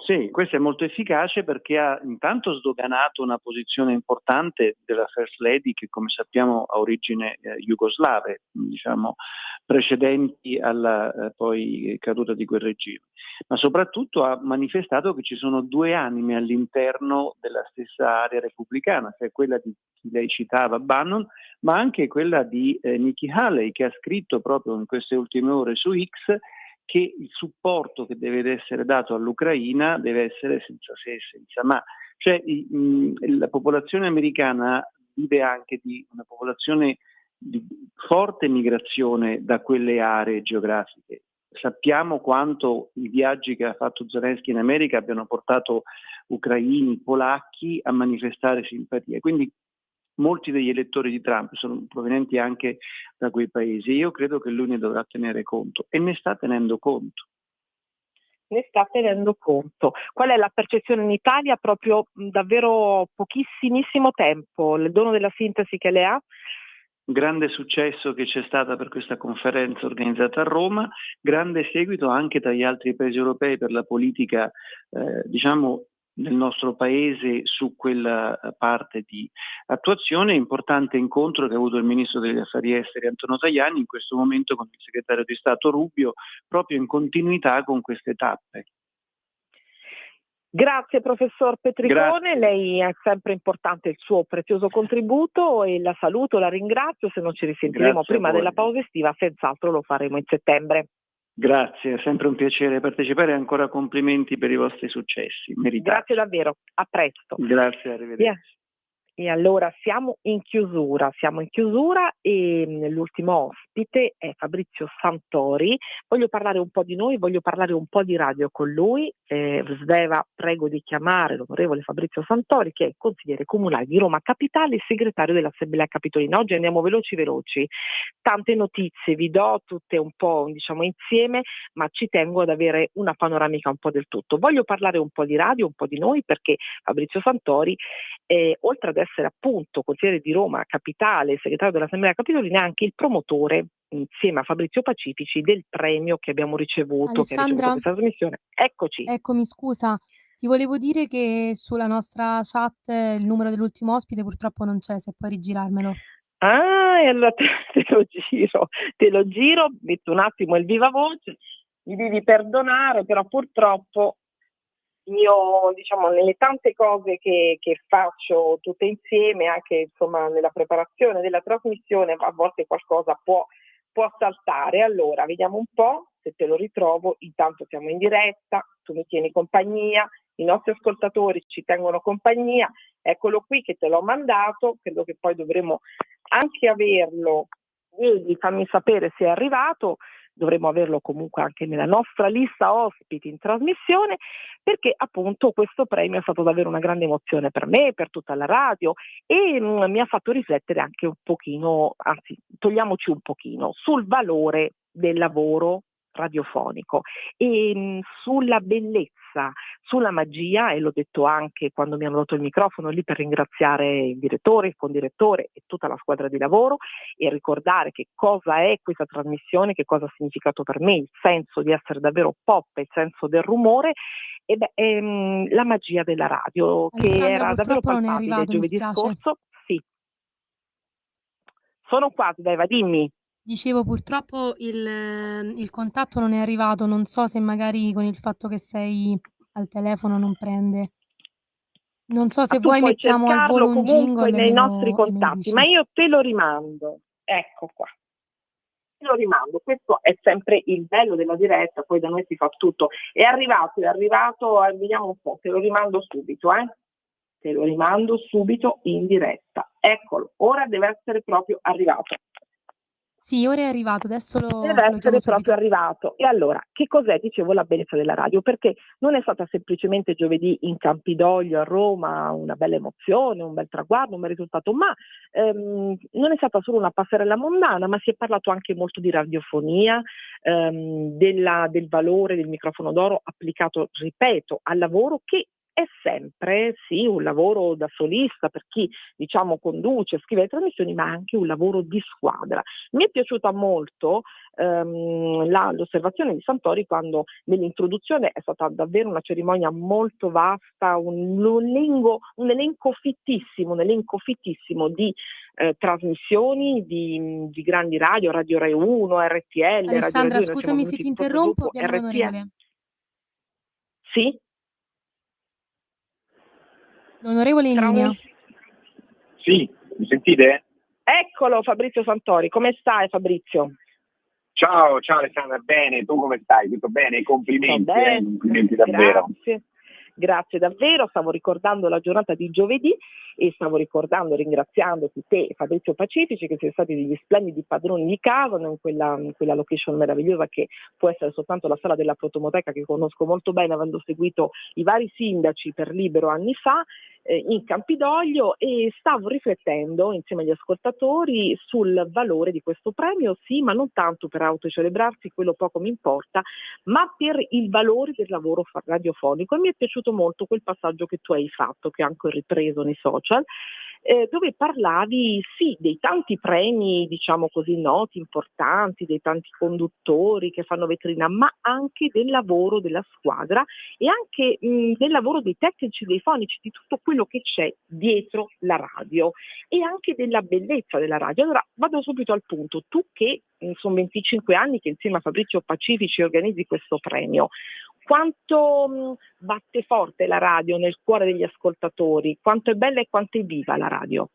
Sì, questo è molto efficace perché ha intanto sdoganato una posizione importante della First Lady che, come sappiamo, ha origine jugoslave, diciamo, precedenti alla poi caduta di quel regime, ma soprattutto ha manifestato che ci sono 2 anime all'interno della stessa area repubblicana, che è quella di chi lei citava, Bannon, ma anche quella di Nikki Haley, che ha scritto proprio in queste ultime ore su X che il supporto che deve essere dato all'Ucraina deve essere senza se e senza ma. Cioè la popolazione americana vive anche di una popolazione di forte migrazione da quelle aree geografiche. Sappiamo quanto i viaggi che ha fatto Zelensky in America abbiano portato ucraini, polacchi a manifestare simpatia. Quindi molti degli elettori di Trump sono provenienti anche da quei paesi. Io credo che lui ne dovrà tenere conto e ne sta tenendo conto. Ne sta tenendo conto. Qual è la percezione in Italia? Proprio davvero pochissimissimo tempo. Il dono della sintesi che le ha? Grande successo che c'è stata per questa conferenza organizzata a Roma, grande seguito anche tra gli altri paesi europei per la politica, diciamo, nel nostro paese su quella parte di attuazione. Importante incontro che ha avuto il Ministro degli Affari Esteri Antonio Tajani in questo momento con il Segretario di Stato Rubio, proprio in continuità con queste tappe. Grazie professor Petricone, Grazie. lei è sempre importante il suo prezioso contributo e la saluto, la ringrazio, se non ci risentiremo Grazie a prima voi. della pausa estiva senz'altro lo faremo in settembre. Grazie, è sempre un piacere partecipare e ancora complimenti per i vostri successi. Meritati. Grazie davvero, a presto. Grazie, arrivederci. E allora siamo in chiusura e l'ultimo ospite è Fabrizio Santori. Voglio parlare un po' di noi, voglio parlare un po' di radio con lui. Sveva, prego di chiamare l'onorevole Fabrizio Santori, che è consigliere comunale di Roma Capitale e segretario dell'Assemblea Capitolina. Oggi andiamo veloci, tante notizie, vi do tutte un po' insieme, ma ci tengo ad avere una panoramica un po' del tutto. Voglio parlare un po' di radio, un po' di noi, perché Fabrizio Santori, oltre ad essere appunto consigliere di Roma Capitale e segretario dell'Assemblea Capitolina, è anche il promotore, insieme a Fabrizio Pacifici, del premio che abbiamo ricevuto, Alessandra? questa trasmissione. Eccoci. Eccomi, scusa, ti volevo dire che sulla nostra chat il numero dell'ultimo ospite purtroppo non c'è, se puoi rigirarmelo. Ah, e allora te lo giro, metto un attimo il viva voce, mi devi perdonare, però purtroppo io, nelle tante cose che faccio tutte insieme, anche nella preparazione della trasmissione, a volte qualcosa può saltare. Allora, vediamo un po' se te lo ritrovo. Intanto siamo in diretta, tu mi tieni compagnia, i nostri ascoltatori ci tengono compagnia. Eccolo qui che te l'ho mandato, credo che poi dovremo anche averlo. Vedi, fammi sapere se è arrivato. Dovremmo averlo comunque anche nella nostra lista ospiti in trasmissione, perché appunto questo premio è stato davvero una grande emozione per me, per tutta la radio, e mi ha fatto riflettere anche un pochino, anzi togliamoci un pochino, sul valore del lavoro radiofonico e sulla bellezza, sulla magia, e l'ho detto anche quando mi hanno dato il microfono lì per ringraziare il direttore, il condirettore e tutta la squadra di lavoro, e ricordare che cosa è questa trasmissione, che cosa ha significato per me, il senso di essere davvero pop, il senso del rumore e la magia della radio, Alessandra, che era davvero purtroppo non è palpabile arrivato, mi giovedì spiace. scorso. Sì. Sono qua, Sveva, dimmi. Dicevo, purtroppo il contatto non è arrivato, non so se magari con il fatto che sei al telefono non prende. Non so, se Tu vuoi puoi mettiamo al volo cercarlo un comunque jingle nei nostri e me lo contatti, dici. ma io te lo rimando. Ecco qua. Te lo rimando. Questo è sempre il bello della diretta, poi da noi si fa tutto. È arrivato, vediamo un po', te lo rimando subito, Te lo rimando subito in diretta. Eccolo, ora deve essere proprio arrivato. Sì, ora è arrivato, adesso lo Deve chiamo essere subito. proprio arrivato. E allora, che cos'è? Dicevo, la bellezza della radio, perché non è stata semplicemente giovedì in Campidoglio a Roma una bella emozione, un bel traguardo, un bel risultato, ma non è stata solo una passerella mondana, ma si è parlato anche molto di radiofonia, del valore del microfono d'oro applicato, ripeto, al lavoro, che è sempre sì un lavoro da solista per chi conduce, scrive le trasmissioni, ma anche un lavoro di squadra. Mi è piaciuta molto l'osservazione di Santori quando nell'introduzione è stata davvero una cerimonia molto vasta, un elenco fittissimo di trasmissioni di grandi radio, Radio Rai 1, RTL, Alessandra, Radio 2, scusami se ti interrompo, abbiamo RTL. l'onorevole. Sì? L'onorevole in linea. Sì, mi sentite? Eccolo Fabrizio Santori, come stai Fabrizio? Ciao Alessandra, bene, tu come stai? Tutto bene? Complimenti, complimenti davvero. Grazie davvero, stavo ricordando la giornata di giovedì e stavo ringraziandoti te e Fabrizio Pacifici, che siete stati degli splendidi padroni di casa in quella location meravigliosa che può essere soltanto la sala della fotomoteca, che conosco molto bene avendo seguito i vari sindaci per Libero anni fa, in Campidoglio, e stavo riflettendo insieme agli ascoltatori sul valore di questo premio, sì, ma non tanto per autocelebrarsi, quello poco mi importa, ma per il valore del lavoro radiofonico. E mi è piaciuto molto quel passaggio che tu hai fatto, che ho anche ripreso nei social, dove parlavi sì dei tanti premi, diciamo così, noti, importanti, dei tanti conduttori che fanno vetrina, ma anche del lavoro della squadra e anche del lavoro dei tecnici, dei fonici, di tutto quello che c'è dietro la radio e anche della bellezza della radio. Allora vado subito al punto, tu che sono 25 anni che insieme a Fabrizio Pacifici organizzi questo premio, quanto batte forte la radio nel cuore degli ascoltatori, quanto è bella e quanto è viva la radio?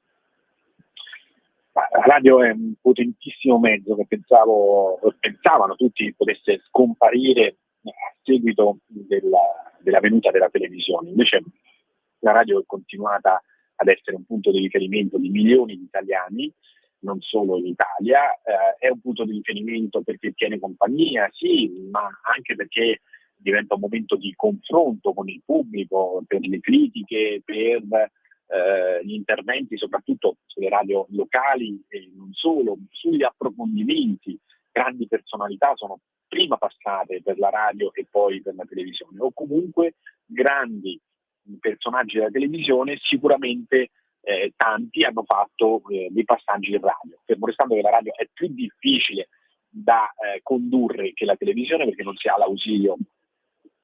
La radio è un potentissimo mezzo che pensavano tutti potesse scomparire a seguito della venuta della televisione. Invece la radio è continuata ad essere un punto di riferimento di milioni di italiani, non solo in Italia, è un punto di riferimento perché tiene compagnia, sì, ma anche perché diventa un momento di confronto con il pubblico, per le critiche, per gli interventi, soprattutto sulle radio locali e non solo, sugli approfondimenti. Grandi personalità sono prima passate per la radio e poi per la televisione, o comunque grandi personaggi della televisione, sicuramente tanti hanno fatto dei passaggi in radio, fermo restando che la radio è più difficile da condurre che la televisione, perché non si ha l'ausilio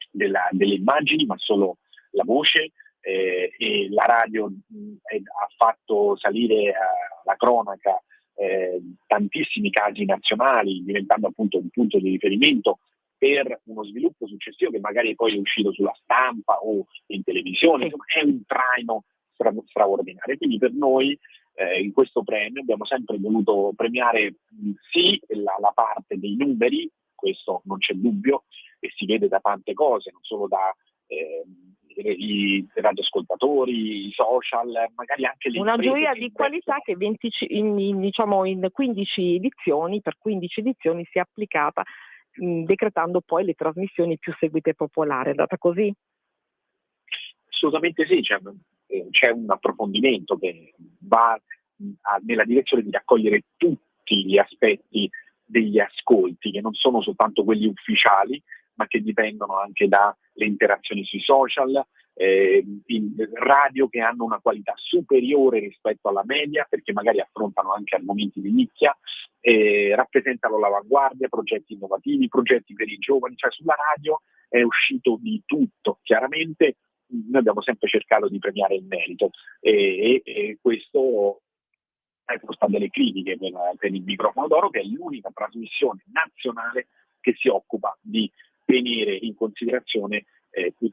delle immagini ma solo la voce, e la radio ha fatto salire la cronaca tantissimi casi nazionali, diventando appunto un punto di riferimento per uno sviluppo successivo che magari poi è uscito sulla stampa o in televisione. Insomma, è un traino straordinario. Quindi per noi in questo premio abbiamo sempre voluto premiare sì la parte dei numeri, questo non c'è dubbio, e si vede da tante cose, non solo da i radioascoltatori, i social, magari anche le una imprese giuria di qualità che in 15 edizioni, per 15 edizioni si è applicata, decretando poi le trasmissioni più seguite e popolari. È andata così? Assolutamente sì, c'è un approfondimento che va nella direzione di raccogliere tutti gli aspetti degli ascolti, che non sono soltanto quelli ufficiali, ma che dipendono anche dalle interazioni sui social, in radio che hanno una qualità superiore rispetto alla media, perché magari affrontano anche argomenti di nicchia, rappresentano l'avanguardia, progetti innovativi, progetti per i giovani, cioè sulla radio è uscito di tutto. Chiaramente noi abbiamo sempre cercato di premiare il merito e questo porta delle critiche per il microfono d'oro, che è l'unica trasmissione nazionale che si occupa di tenere in considerazione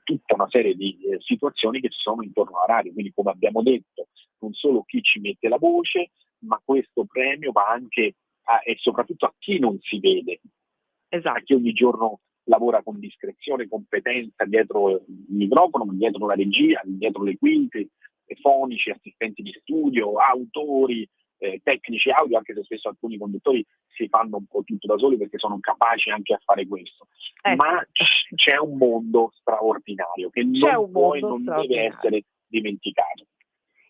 tutta una serie di situazioni che ci sono intorno alla radio. Quindi, come abbiamo detto, non solo chi ci mette la voce, ma questo premio va anche e soprattutto a chi non si vede, a chi ogni giorno lavora con discrezione, competenza dietro il microfono, dietro la regia, dietro le quinte, fonici, assistenti di studio, autori, tecnici audio, anche se spesso alcuni conduttori si fanno un po' tutto da soli perché sono capaci anche a fare questo. Ma c'è un mondo straordinario che non può e non deve essere dimenticato.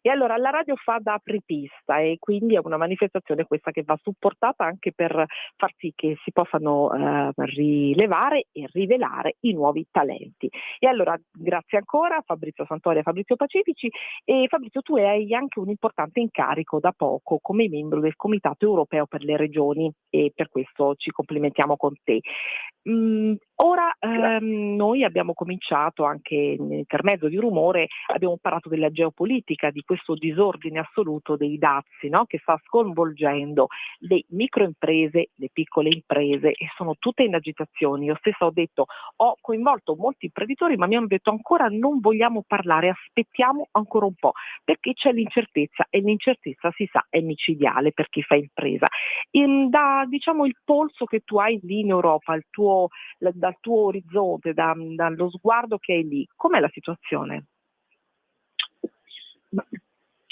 E allora la radio fa da apripista e quindi è una manifestazione questa che va supportata anche per far sì che si possano rilevare e rivelare i nuovi talenti. E allora grazie ancora a Fabrizio Santori e a Fabrizio Pacifici. E Fabrizio, tu hai anche un importante incarico da poco come membro del Comitato Europeo per le Regioni e per questo ci complimentiamo con te. Ora noi abbiamo cominciato anche nell'intermezzo di Rumore, abbiamo parlato della geopolitica, di questo disordine assoluto dei dazi, no? Che sta sconvolgendo le microimprese, le piccole imprese e sono tutte in agitazione. Io stessa ho coinvolto molti imprenditori, ma mi hanno detto ancora non vogliamo parlare, aspettiamo ancora un po', perché c'è l'incertezza e l'incertezza si sa è micidiale per chi fa impresa. Da diciamo il polso che tu hai lì in Europa, dal tuo orizzonte, dallo sguardo che hai lì, com'è la situazione?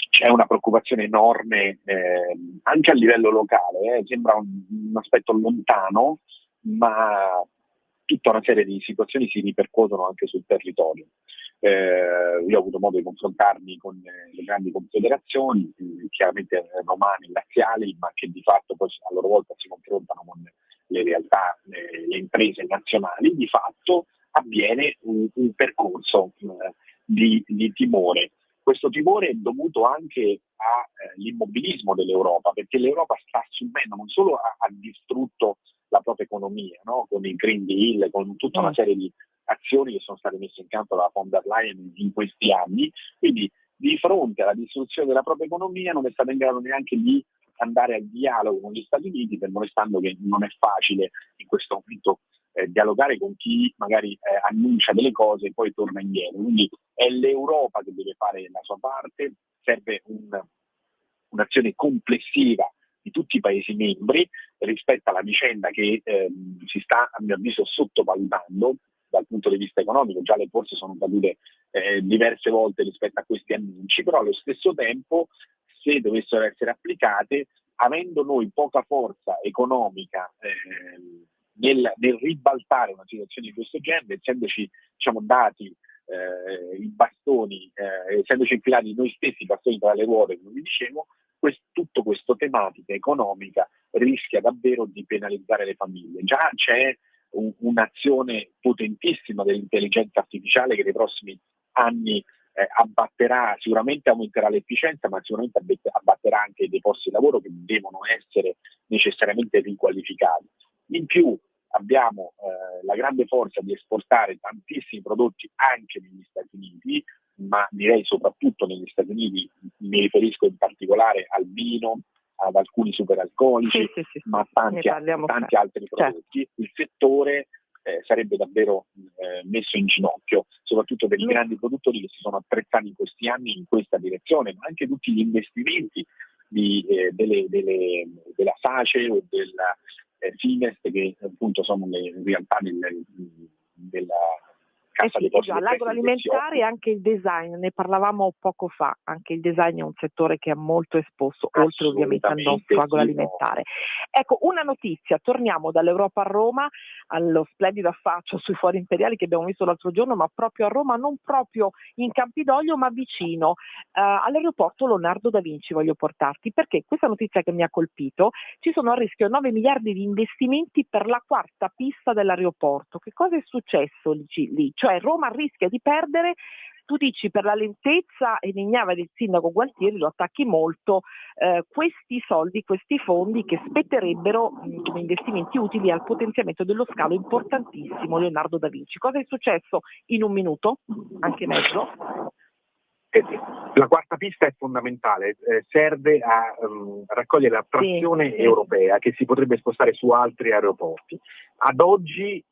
C'è una preoccupazione enorme anche a livello locale, sembra un aspetto lontano, ma tutta una serie di situazioni si ripercuotono anche sul territorio. Io ho avuto modo di confrontarmi con le grandi confederazioni, chiaramente romane e laziali, ma che di fatto poi a loro volta si confrontano con le realtà, le imprese nazionali. Di fatto avviene un percorso di timore. Questo timore è dovuto anche all'immobilismo dell'Europa, perché l'Europa sta assumendo, non solo ha distrutto la propria economia, no? Con il Green Deal, con tutta una serie di azioni che sono state messe in campo dalla von der Leyen in questi anni, quindi di fronte alla distruzione della propria economia non è stato in grado neanche di andare al dialogo con gli Stati Uniti, fermo restando che non è facile in questo momento dialogare con chi magari annuncia delle cose e poi torna indietro. Quindi è l'Europa che deve fare la sua parte, serve un'azione complessiva di tutti i Paesi membri rispetto alla vicenda che si sta, a mio avviso, sottovalutando dal punto di vista economico. Già le borse sono cadute diverse volte rispetto a questi annunci, però allo stesso tempo, se dovessero essere applicate, avendo noi poca forza economica nel ribaltare una situazione di questo genere, essendoci dati i bastoni, essendoci infilati noi stessi i bastoni tra le ruote, come vi dicevo, tutta questa tematica economica rischia davvero di penalizzare le famiglie. Già c'è un'azione potentissima dell'intelligenza artificiale che nei prossimi anni abbatterà, sicuramente aumenterà l'efficienza, ma sicuramente abbatterà anche dei posti di lavoro che devono essere necessariamente riqualificati. In più abbiamo la grande forza di esportare tantissimi prodotti anche negli Stati Uniti, ma direi soprattutto negli Stati Uniti, mi riferisco in particolare al vino, ad alcuni superalcolici, ma tanti altri prodotti. Certo. Il settore sarebbe davvero messo in ginocchio, soprattutto per i grandi produttori che si sono attrezzati in questi anni in questa direzione, ma anche tutti gli investimenti della SACE o della Finest, che appunto sono in realtà della Cassa dei Depositi. L'agroalimentare e anche il design, ne parlavamo poco fa, anche il design è un settore che è molto esposto, oltre ovviamente al nostro agroalimentare. Ecco, una notizia, torniamo dall'Europa a Roma, allo splendido affaccio sui Fori Imperiali che abbiamo visto l'altro giorno, ma proprio a Roma, non proprio in Campidoglio, ma vicino, all'aeroporto Leonardo da Vinci voglio portarti, perché questa notizia che mi ha colpito, ci sono a rischio 9 miliardi di investimenti per la quarta pista dell'aeroporto. Che cosa è successo lì? Cioè Roma rischia di perdere, tu dici per la lentezza e l'ignava del sindaco Gualtieri, lo attacchi molto, questi soldi, questi fondi che spetterebbero come investimenti utili al potenziamento dello scalo importantissimo Leonardo da Vinci. Cosa è successo in un minuto, anche mezzo? La quarta pista è fondamentale, serve a raccogliere l'attrazione europea che si potrebbe spostare su altri aeroporti. Ad oggi,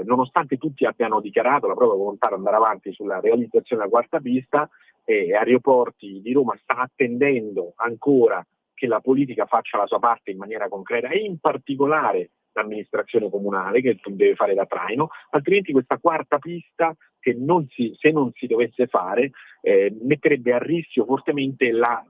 nonostante tutti abbiano dichiarato la propria volontà di andare avanti sulla realizzazione della quarta pista, Aeroporti di Roma sta attendendo ancora che la politica faccia la sua parte in maniera concreta e in particolare l'amministrazione comunale che deve fare da traino, altrimenti questa quarta pista che se non si dovesse fare metterebbe a rischio fortemente la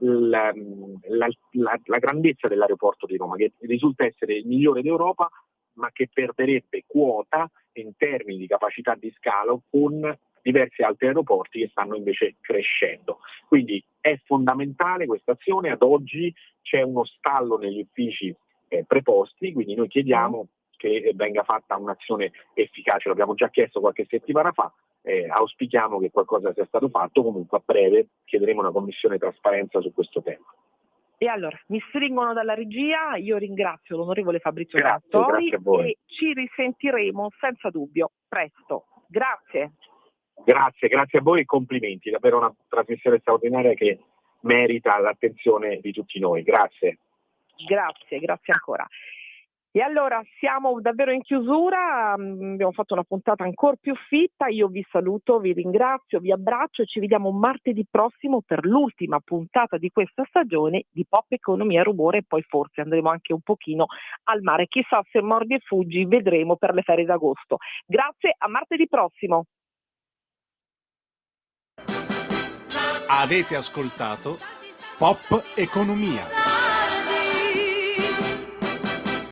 grandezza dell'aeroporto di Roma, che risulta essere il migliore d'Europa, ma che perderebbe quota in termini di capacità di scalo con diversi altri aeroporti che stanno invece crescendo. Quindi è fondamentale questa azione. Ad oggi c'è uno stallo negli uffici preposti, quindi noi chiediamo che venga fatta un'azione efficace, l'abbiamo già chiesto qualche settimana fa, auspichiamo che qualcosa sia stato fatto, comunque a breve chiederemo una commissione trasparenza su questo tema. E allora, mi stringono dalla regia, io ringrazio l'onorevole Fabrizio Cantori e ci risentiremo senza dubbio presto. Grazie. Grazie a voi e complimenti, davvero una trasmissione straordinaria che merita l'attenzione di tutti noi. Grazie ancora. E allora siamo davvero in chiusura, abbiamo fatto una puntata ancora più fitta, io vi saluto, vi ringrazio, vi abbraccio e ci vediamo martedì prossimo per l'ultima puntata di questa stagione di Pop Economia Rumore e poi forse andremo anche un pochino al mare, chissà se mordi e fuggi, vedremo per le ferie d'agosto. Grazie, a martedì prossimo. Avete ascoltato Pop Economia.